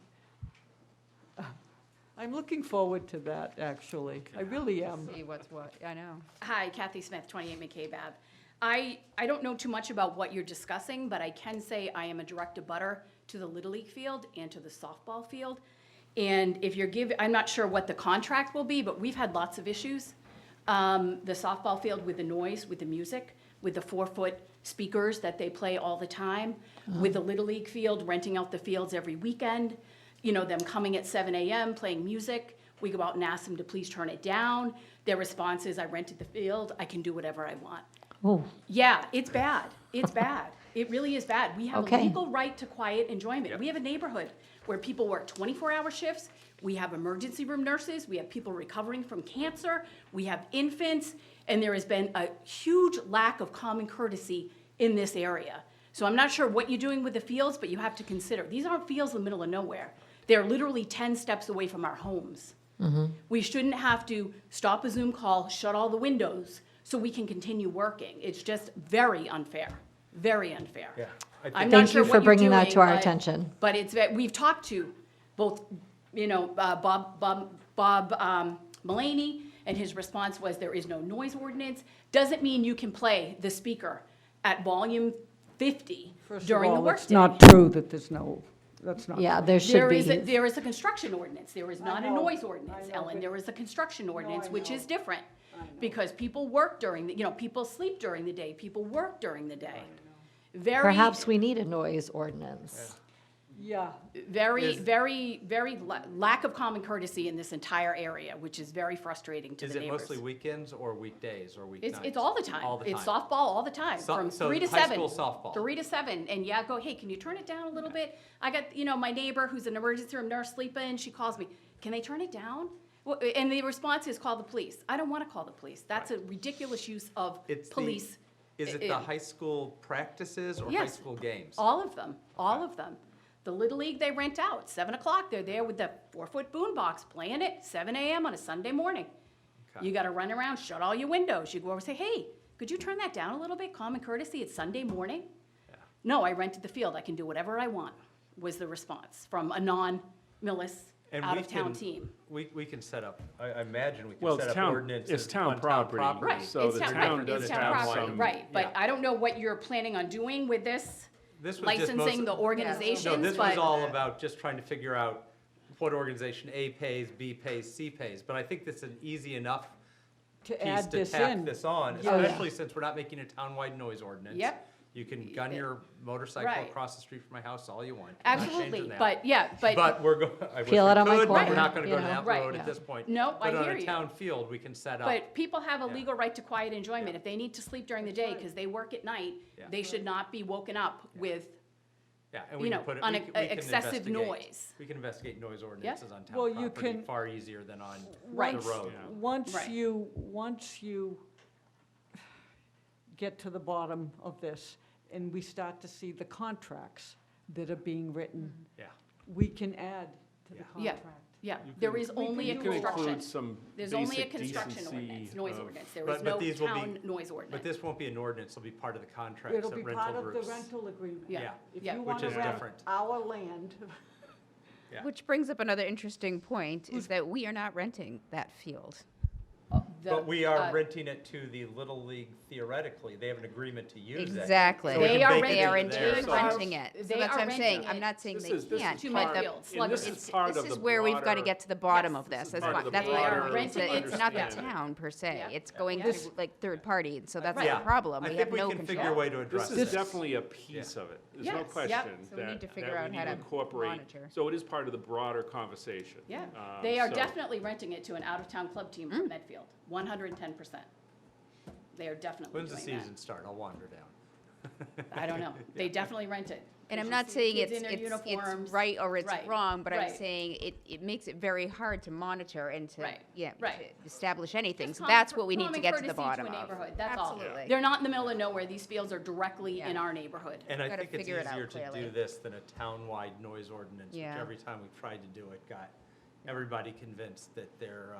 S5: I'm looking forward to that, actually. I really am.
S2: See what's what, I know.
S15: Hi, Kathy Smith, 28 McCabe Ave. I don't know too much about what you're discussing, but I can say I am a direct abutter to the Little League field and to the softball field. And if you're I'm not sure what the contract will be, but we've had lots of issues. The softball field with the noise, with the music, with the 4-foot speakers that they play all the time, with the Little League field, renting out the fields every weekend, them coming at 7 a.m., playing music. We go out and ask them to please turn it down. Their response is, I rented the field, I can do whatever I want.
S1: Oh,
S15: Yeah, it's bad. It's bad. It really is bad. We have a
S1: Okay.
S15: legal right to quiet enjoyment. We have a neighborhood where people work 24-hour shifts. We have emergency room nurses. We have people recovering from cancer. We have infants. And there has been a huge lack of common courtesy in this area. So I'm not sure what you're doing with the fields, but you have to consider, these aren't fields in the middle of nowhere. They're literally 10 steps away from our homes. We shouldn't have to stop a Zoom call, shut all the windows, so we can continue working. It's just very unfair, very unfair.
S4: Yeah, I think-
S15: I'm not
S1: Thank
S15: sure
S1: you
S15: what
S1: for bringing
S15: you're
S1: that
S15: doing,
S1: to our
S15: but-
S1: attention.
S15: But we've talked to both, Bob Mulaney, and his response was there is no noise ordinance. Doesn't mean you can play the speaker at volume 50
S5: First of
S15: during the
S5: all, it's
S15: workday.
S5: not true that there's no, that's not.
S1: yeah,
S5: true.
S1: there should be.
S15: There is a construction ordinance. There is not a
S5: know,
S15: noise
S5: I
S15: ordinance,
S5: know,
S15: Ellen.
S5: but-
S15: There is a construction ordinance, which
S5: know.
S15: is different. Because people work during, people sleep during the day, people work during the day. Very,
S1: Perhaps we need a noise ordinance.
S5: Yeah,
S15: very lack of common courtesy in this entire area, which is very frustrating to
S4: Is
S15: the
S4: it
S15: neighbors.
S4: mostly weekends or weekdays or weeknights?
S15: It's all the time.
S4: All the
S15: It's
S4: time.
S15: softball all the time,
S4: So-
S15: from
S4: so
S15: 3 to
S4: high
S15: 7.
S4: school softball.
S15: 3 to 7, and yeah, go, hey, can you turn it down a little bit? I got, my neighbor who's an emergency room nurse sleeping, she calls me, can they turn it down? Well, and the response is call the police. I don't want to call the police. That's a ridiculous use of
S4: It's the-
S15: police.
S4: Is it the high school practices or high
S15: Yes.
S4: school games?
S15: All of them, all of them. The Little League, they rent out, 7 o'clock, they're there with the 4-foot boombox playing it, 7 a.m. on a Sunday morning.
S4: Okay.
S15: You gotta run around, shut all your windows, you go over and say, hey, could you turn that down a little bit, common courtesy, it's Sunday morning? No, I rented the field, I can do whatever I want, was the response from a non-Millis,
S4: And we
S15: out-of-town
S4: can-
S15: team.
S4: We can set up, I imagine we
S3: Well,
S4: can
S3: it's
S4: set up
S3: town-
S4: ordinances
S3: it's town
S4: on
S3: property.
S15: Right,
S3: So
S15: it's
S3: the
S15: town,
S3: town
S15: right,
S3: does
S15: it's
S3: have
S15: town property,
S3: some-
S15: right, but
S4: yeah.
S15: I don't know what you're planning on doing with this,
S4: This was just
S15: licensing
S4: most-
S15: the organizations,
S4: No, this was
S15: but-
S4: all about just trying to figure out what organization A pays, B pays, C pays. But I think this is an easy enough
S5: to
S4: piece
S5: add
S4: to
S5: this
S4: tack
S5: in.
S4: this on,
S5: Yeah.
S4: especially since we're not making a townwide noise ordinance.
S15: Yep.
S4: You can gun your motorcycle
S15: Right.
S4: across the street from my house all you want. I'm not changing
S15: Absolutely,
S4: that.
S15: but, yeah,
S4: But we're going, I wish we
S1: Feel it on my
S4: could, but we're
S1: corner,
S4: not gonna go
S1: you
S4: to
S1: know?
S4: that
S15: Right.
S4: road
S1: Yeah.
S4: at this point.
S15: No, I
S4: But on
S15: hear
S4: a
S15: you.
S4: town field, we can set up.
S15: But people have a
S4: Yeah.
S15: legal right to quiet enjoyment. If they need to sleep during the day because they work at night,
S4: Yeah.
S15: they should not be woken up with,
S4: Yeah, and we
S15: you
S4: can
S15: know,
S4: put it,
S15: on
S4: we
S15: a-
S4: can- we can
S15: excessive
S4: investigate-
S15: noise.
S4: We can investigate noise ordinances on
S5: Well,
S4: town
S5: you
S4: property
S5: can-
S4: far easier than on
S15: Right.
S4: the road.
S5: Once
S15: Right.
S5: once you get to the bottom of this, and we start to see the contracts that are being written,
S4: Yeah.
S5: we can add to the
S4: Yeah.
S5: contract.
S15: Yeah,
S3: You
S15: there
S3: can-
S15: is only a
S3: You can
S15: construction.
S3: include some
S15: There's only a
S3: basic
S15: construction
S3: decency
S15: ordinance, noise
S3: of-
S15: ordinance. There
S4: But-
S15: is
S4: but
S15: no
S4: these will be-
S15: town noise ordinance.
S4: But this won't be an ordinance, it'll be part of the contracts
S5: It'll
S4: that
S5: be part
S4: rental
S5: of the
S4: groups.
S5: rental agreement.
S15: Yeah.
S4: Yeah.
S5: If
S15: Yeah.
S5: you
S4: Which
S5: want to
S4: is
S5: rent
S4: different.
S5: our land,
S4: Yeah.
S2: Which brings up another interesting point, is that we are not renting that field.
S4: But we are renting it to the Little League theoretically. They have an agreement to use it.
S2: Exactly.
S4: So we
S15: They
S4: can
S15: are
S4: bake it
S2: They are in
S4: into there.
S2: turn
S4: So-
S2: renting it. So
S15: They
S2: that's
S15: are
S2: what I'm saying.
S15: renting
S2: I'm
S15: it.
S2: not saying
S3: This
S2: they
S3: is- this
S2: can't.
S3: is
S15: To
S2: but the-
S15: Medfield,
S3: And
S15: Slugger.
S3: this is part
S2: This
S3: of
S2: is
S3: the
S2: where we've got to
S3: broader-
S2: get to the bottom
S15: Yes.
S2: of this.
S3: This is
S2: That's
S3: part
S2: why,
S3: of the
S2: that's why
S15: broader
S2: it's,
S15: renting it.
S2: it's not the
S15: Yeah.
S2: town per se.
S15: Yeah.
S2: It's going
S15: Yeah.
S2: through like third party, and so that's
S4: Yeah.
S2: the problem.
S4: I
S2: We
S4: think
S2: have
S4: we
S2: no
S4: can figure a
S2: control.
S4: way to address
S3: This
S4: this.
S3: is definitely a piece of it. There's no
S15: Yes.
S3: question
S15: Yep.
S2: So we need to
S3: that
S2: figure
S3: we
S2: out
S3: need
S2: how to
S3: incorporate.
S2: monitor.
S3: So it is part of the broader conversation.
S15: Yeah, they are
S3: So-
S15: definitely renting it to an out-of-town club team from Medfield, 110%. They are definitely
S4: When's the
S15: doing that.
S4: season start? I'll wander down.
S15: I don't know. They definitely rent it.
S2: And I'm
S15: You
S2: not
S15: see
S2: saying
S15: kids
S2: it's,
S15: in their uniforms.
S2: right or it's
S15: Right,
S2: wrong, but I'm
S15: right.
S2: saying it makes it very hard to monitor and to,
S15: Right,
S2: yeah,
S15: right.
S2: to establish anything.
S15: Just
S2: So that's
S15: common-
S2: what we need to
S15: common
S2: get to the
S15: courtesy
S2: bottom
S15: a
S2: of.
S15: neighborhood, that's all.
S2: Absolutely.
S15: They're not in the middle of nowhere. These fields are directly
S2: Yeah.
S15: in our neighborhood.
S4: And I
S2: Gotta
S4: think it's
S2: figure it out
S4: easier to
S2: clearly.
S4: do this than a townwide noise ordinance, which
S2: Yeah.
S4: every time we've tried to do it, got everybody convinced that their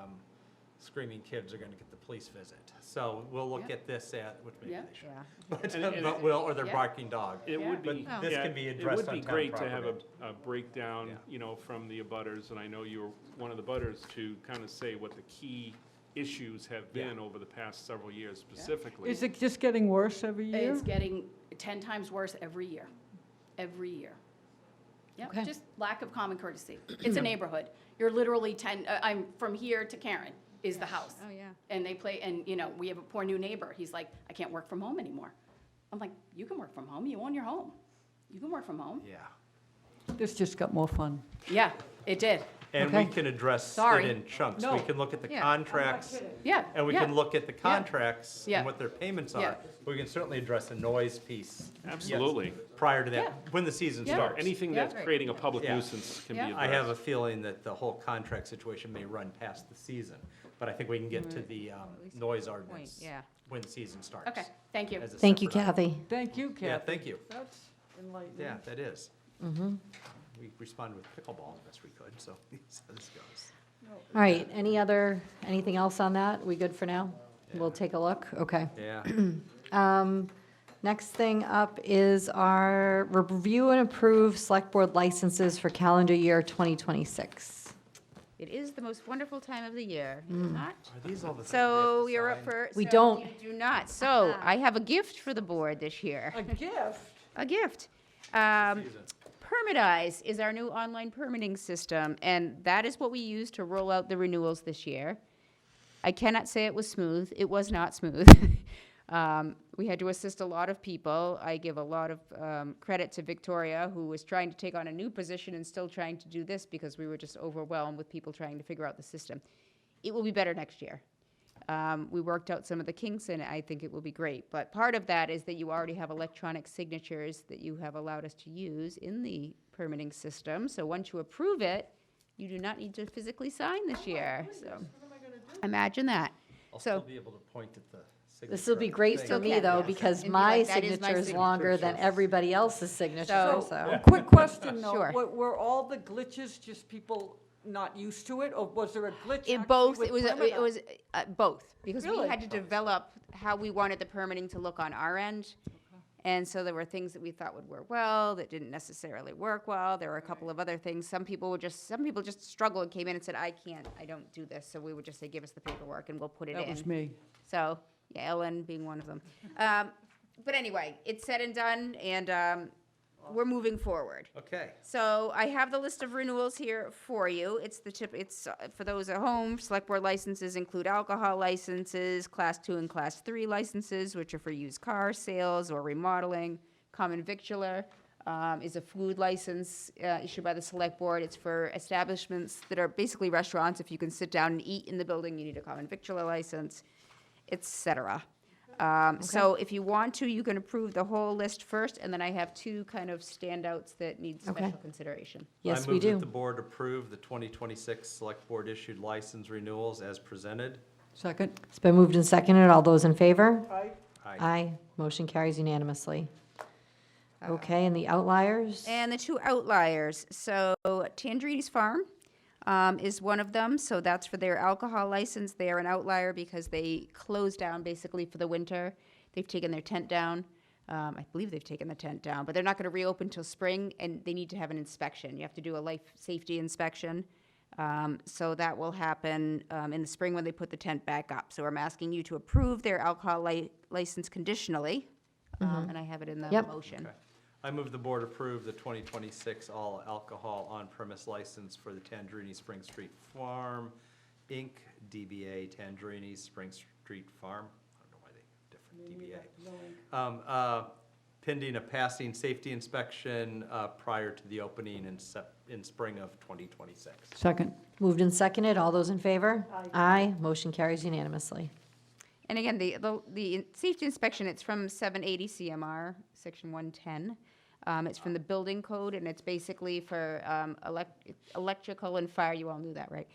S4: screaming kids are gonna get the police visit. So we'll look
S15: Yeah.
S4: at this which maybe
S15: Yeah.
S4: they should.
S2: Yeah.
S4: But,
S3: And-
S4: but will, or their
S15: Yeah.
S4: barking dog.
S3: It
S15: Yeah.
S3: would be,
S4: But this
S3: yeah,
S4: can be
S3: it
S4: addressed
S3: would
S4: on
S3: be
S4: town
S3: great to have
S4: property.
S3: a breakdown,
S4: Yeah.
S3: you know, from the abutters, and I know you were one of the butters, to kind of say what the key issues have
S4: Yeah.
S3: been over the past several years specifically.
S5: is it just getting worse every year?
S15: It's getting 10 times worse every year, every year. Yeah,
S1: Okay.
S15: just lack of common courtesy. It's a neighborhood. You're literally 10, I'm from here to Karen is the house.
S2: Oh, yeah.
S15: And they play, and we have a poor new neighbor. He's like, I can't work from home anymore. I'm like, you can work from home. You own your home. You can work from home.
S4: Yeah.
S5: This just got more fun.
S15: Yeah, it did.
S4: And we
S1: Okay.
S4: can address it
S15: Sorry.
S4: in chunks.
S5: No.
S4: We can look at the
S2: Yeah.
S4: contracts,
S15: Yeah.
S4: and we
S15: yeah.
S4: can look at the contracts
S15: Yeah.
S4: and what their payments
S15: Yeah.
S4: are. We can certainly address the noise piece.
S3: Absolutely.
S4: yes, Prior to
S15: Yeah.
S4: that, when the season
S15: Yeah.
S4: starts.
S3: Anything
S15: Yeah.
S3: that's creating a public
S4: Yeah.
S3: nuisance can be
S15: Yeah.
S3: addressed.
S4: I have a feeling that the whole contract situation may run past the season, but I think we can get to the noise ordinance
S2: yeah.
S4: when the season starts.
S15: Okay, thank you.
S4: as a
S1: Thank you,
S4: separate item.
S1: Kathy.
S5: Thank you, Kathy.
S4: Yeah, thank you.
S5: That's enlightening.
S4: Yeah, that is. We responded with pickleball as best we could, so this goes.
S1: All right, anything else on that? We good for now? We'll take a look, okay.
S4: Yeah.
S1: Next thing up is our review and approve select board licenses for calendar year 2026.
S2: It is the most wonderful time of the year, is it not?
S4: Are these all the things
S2: So
S4: we have
S2: you're
S4: to
S2: up
S4: sign?
S2: for.
S1: We
S2: so
S1: don't.
S2: You do not. So I have a gift for the board this year.
S5: A gift?
S2: A gift. Permitize is our new online permitting system, and that is what we use to roll out the renewals this year. I cannot say it was smooth. It was not smooth. We had to assist a lot of people. I give a lot of credit to Victoria, who was trying to take on a new position and still trying to do this because we were just overwhelmed with people trying to figure out the system. It will be better next year. We worked out some of the kinks, and I think it will be great. But part of that is that you already have electronic signatures that you have allowed us to use in the permitting system. So once you approve it, you do not need to physically sign this year. So imagine that.
S4: I'll
S2: So-
S4: still be able to point at the signature.
S1: This will be
S4: on the
S1: great
S4: thing.
S1: for me,
S2: Okay.
S1: though,
S2: Yes.
S1: because
S2: And be
S1: my
S2: like, "That is my
S1: signature is
S2: signature."
S1: longer than everybody else's signature,
S2: So-
S1: so.
S5: Quick question, though.
S2: Sure.
S5: Were all the glitches just people not used to it, or was there a glitch actually
S2: It both,
S5: with
S2: it was,
S5: Perimeter?
S2: it was both, because we
S5: Really?
S2: had to develop how we wanted the permitting to look on our end. And so there were things that we thought would work well, that didn't necessarily work well. There were a couple of other things. Some people just struggled and came in and said, I don't do this. So we would just say, give us the paperwork and we'll put it in.
S5: That was me.
S2: So, yeah, Ellen being one of them. But anyway, it's said and done, and we're moving forward.
S4: Okay.
S2: So I have the list of renewals here for you. It's for those at home, select board licenses include alcohol licenses, class 2 and class 3 licenses, which are for used car sales or remodeling. Common victular is a food license issued by the select board. It's for establishments that are basically restaurants. If you can sit down and eat in the building, you need a common victular license, et cetera. So if you want to, you can approve the whole list first, and then I have two kind of standouts that need special
S1: Okay.
S2: consideration.
S1: Yes, we
S4: I move
S1: do.
S4: that the board approve the 2026 Select Board issued license renewals as presented.
S5: Second?
S1: It's been moved and seconded. All those in favor?
S5: Aye.
S1: Aye. Motion carries unanimously. Okay, and the outliers?
S2: And the two outliers, so Tandrini's Farm is one of them, so that's for their alcohol license. They are an outlier because they closed down basically for the winter. They've taken their tent down. I believe they've taken the tent down, but they're not going to reopen till spring, and they need to have an inspection. You have to do a life safety inspection. So that will happen in the spring when they put the tent back up. So I'm asking you to approve their alcohol license conditionally, and I have it in the
S1: Yep.
S2: motion.
S4: Okay. I move the board approve the 2026 all alcohol on-premise license for the Tangerini Spring Street Farm, Inc., DBA Tangerini Spring Street Farm. I don't know why they have different DBA. Pending a passing safety inspection prior to the opening in spring of 2026.
S5: Second.
S1: Moved and seconded. All those in favor? Aye. Motion carries unanimously.
S2: And again, the safety inspection, it's from 780 CMR, section 110. It's from the building code, and it's basically for electrical and fire, you all knew that, right?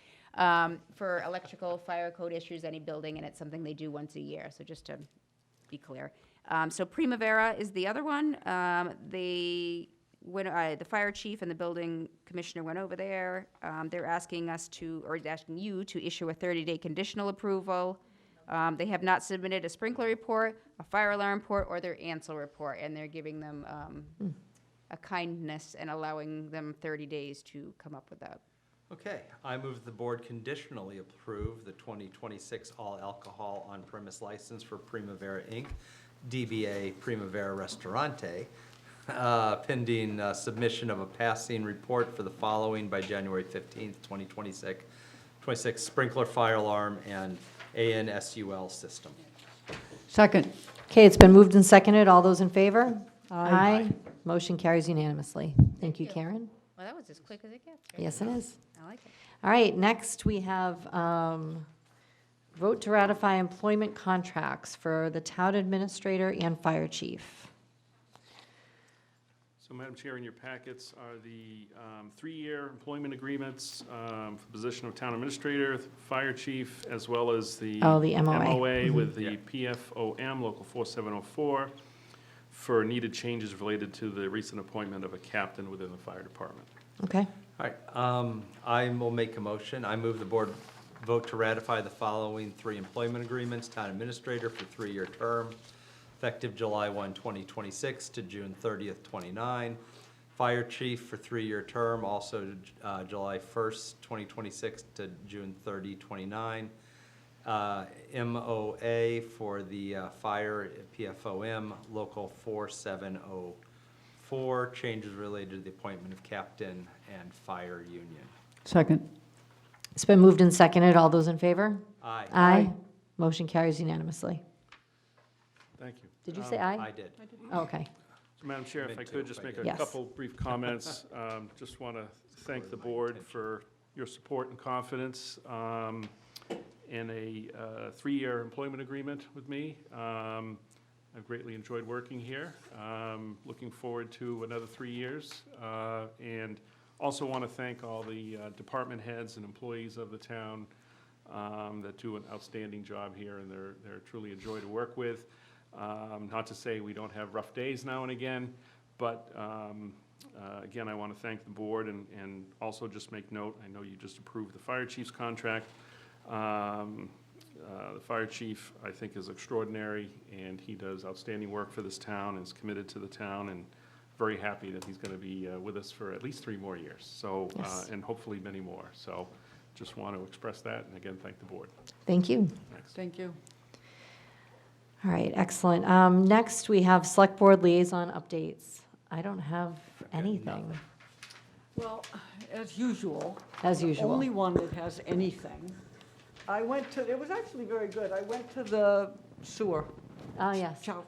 S2: For electrical, fire code issues, any building, and it's something they do once a year, so just to be clear. So Primavera is the other one. The fire chief and the building commissioner went over there. They're asking asking you to issue a 30-day conditional approval. They have not submitted a sprinkler report, a fire alarm report, or their ANSEL report, and they're giving them a kindness and allowing them 30 days to come up with that.
S4: Okay, I move the board conditionally approve the 2026 all alcohol on-premise license for Primavera Inc., DBA Primavera Restaurante, pending submission of a passing report for the following by January 15th, 2026, 26 sprinkler, fire alarm, and ANSUL system.
S5: Second.
S1: Okay, it's been moved and seconded. All those in favor? Aye. Motion carries unanimously. Thank you, Karen.
S2: Well, that was as quick as it gets.
S1: Yes, it is.
S2: I like it.
S1: All right, next we have vote to ratify employment contracts for the town administrator and fire chief.
S3: So, Madam Chair, in your packets are the 3-year employment agreements for the position of town administrator, fire chief, as well as the
S1: Oh, the MOA.
S3: MOA with the PFOM, Local 4704, for needed changes related to the recent appointment of a captain within the fire department.
S1: Okay,
S4: All right, I will make a motion. I move the board vote to ratify the following 3 employment agreements. Town administrator for 3-year term, effective July 1, 2026 to June 30th, 29. Fire chief for 3-year term, also July 1st, 2026 to June 30, 29. MOA for the fire PFOM, Local 4704, changes related to the appointment of captain and fire union.
S5: Second.
S1: it's been moved and seconded. All those in favor?
S4: Aye.
S1: Aye. Motion carries unanimously.
S3: Thank you.
S1: Did you say aye?
S4: I did.
S1: Oh, okay.
S3: So, Madam Chair, if I
S4: Meant to,
S3: could just
S4: but
S3: make
S4: I
S3: a
S1: didn't.
S3: couple brief comments. Just want to thank the board for your support and confidence in a 3-year employment agreement with me. I've greatly enjoyed working here. Looking forward to another 3 years. And also want to thank all the department heads and employees of the town that do an outstanding job here, and they're truly a joy to work with. Not to say we don't have rough days now and again, but again, I want to thank the board and also just make note, I know you just approved the fire chief's contract. The fire chief, I think, is extraordinary, and he does outstanding work for this town, and is committed to the town, and very happy that he's going to be with us for at least 3 more years, so,
S1: Yes.
S3: and hopefully many more. So just want to express that, and again, thank the board.
S1: Thank you.
S3: Next.
S5: Thank you.
S1: All right, excellent. Next, we have select board liaison updates. I don't have anything,
S5: Well, as usual.
S1: as
S5: The
S1: usual.
S5: only one that has anything. I went to, it was actually very good. I went to the sewer.
S1: Oh, yes.
S5: Ciao.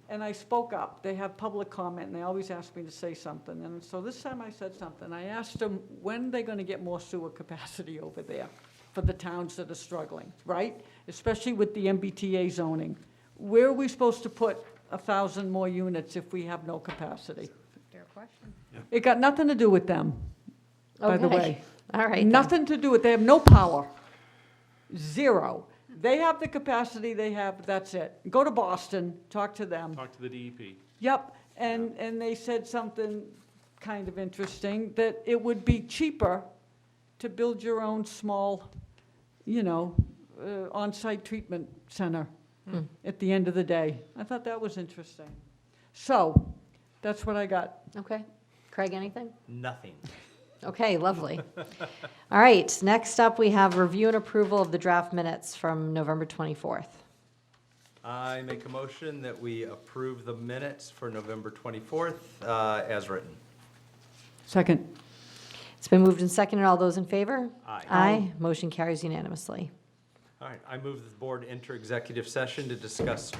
S5: And I spoke up. They have public comment, and they always ask me to say something. And so this time I said something. I asked them, when are they going to get more sewer capacity over there for the towns that are struggling, right? Especially with the MBTA zoning. Where are we supposed to put 1,000 more units if we have no capacity?
S2: Fair question.
S5: It got nothing to do with them, by the
S1: Okay.
S5: way.
S1: All right. then.
S5: Nothing to do with, they have no power. Zero. They have the capacity they have, that's it. Go to Boston, talk to them.
S3: Talk to the DEP.
S5: Yep, and they said something kind of interesting, that it would be cheaper to build your own small, on-site treatment center at the end of the day. I thought that was interesting. So, that's what I got.
S1: Okay. Craig, anything?
S4: Nothing.
S1: Okay, lovely. All right, next up, we have review and approval of the draft minutes from November 24th.
S4: I make a motion that we approve the minutes for November 24th as written.
S5: Second.
S1: It's been moved and seconded. All those in favor?
S4: Aye.
S1: Aye. Motion carries unanimously.
S4: All right, I move that the board enter executive session to discuss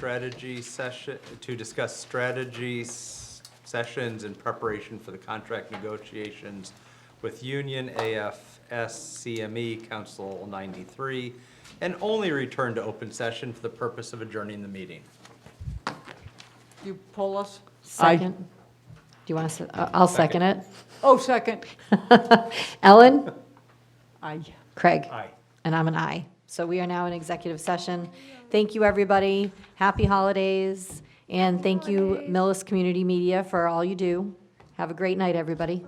S4: sessions in preparation for the contract negotiations with Union, AFS, CME, Council 93, and only return to open session for the purpose of adjourning the meeting.
S5: You poll us?
S1: Second. Do you want to, I'll second it.
S5: Oh, second.
S1: Ellen?
S5: Aye.
S1: Craig?
S4: Aye.
S1: And I'm an aye. So we are now in executive session. Thank you, everybody. Happy holidays. And thank you, Millis Community Media, for all you do. Have a great night, everybody.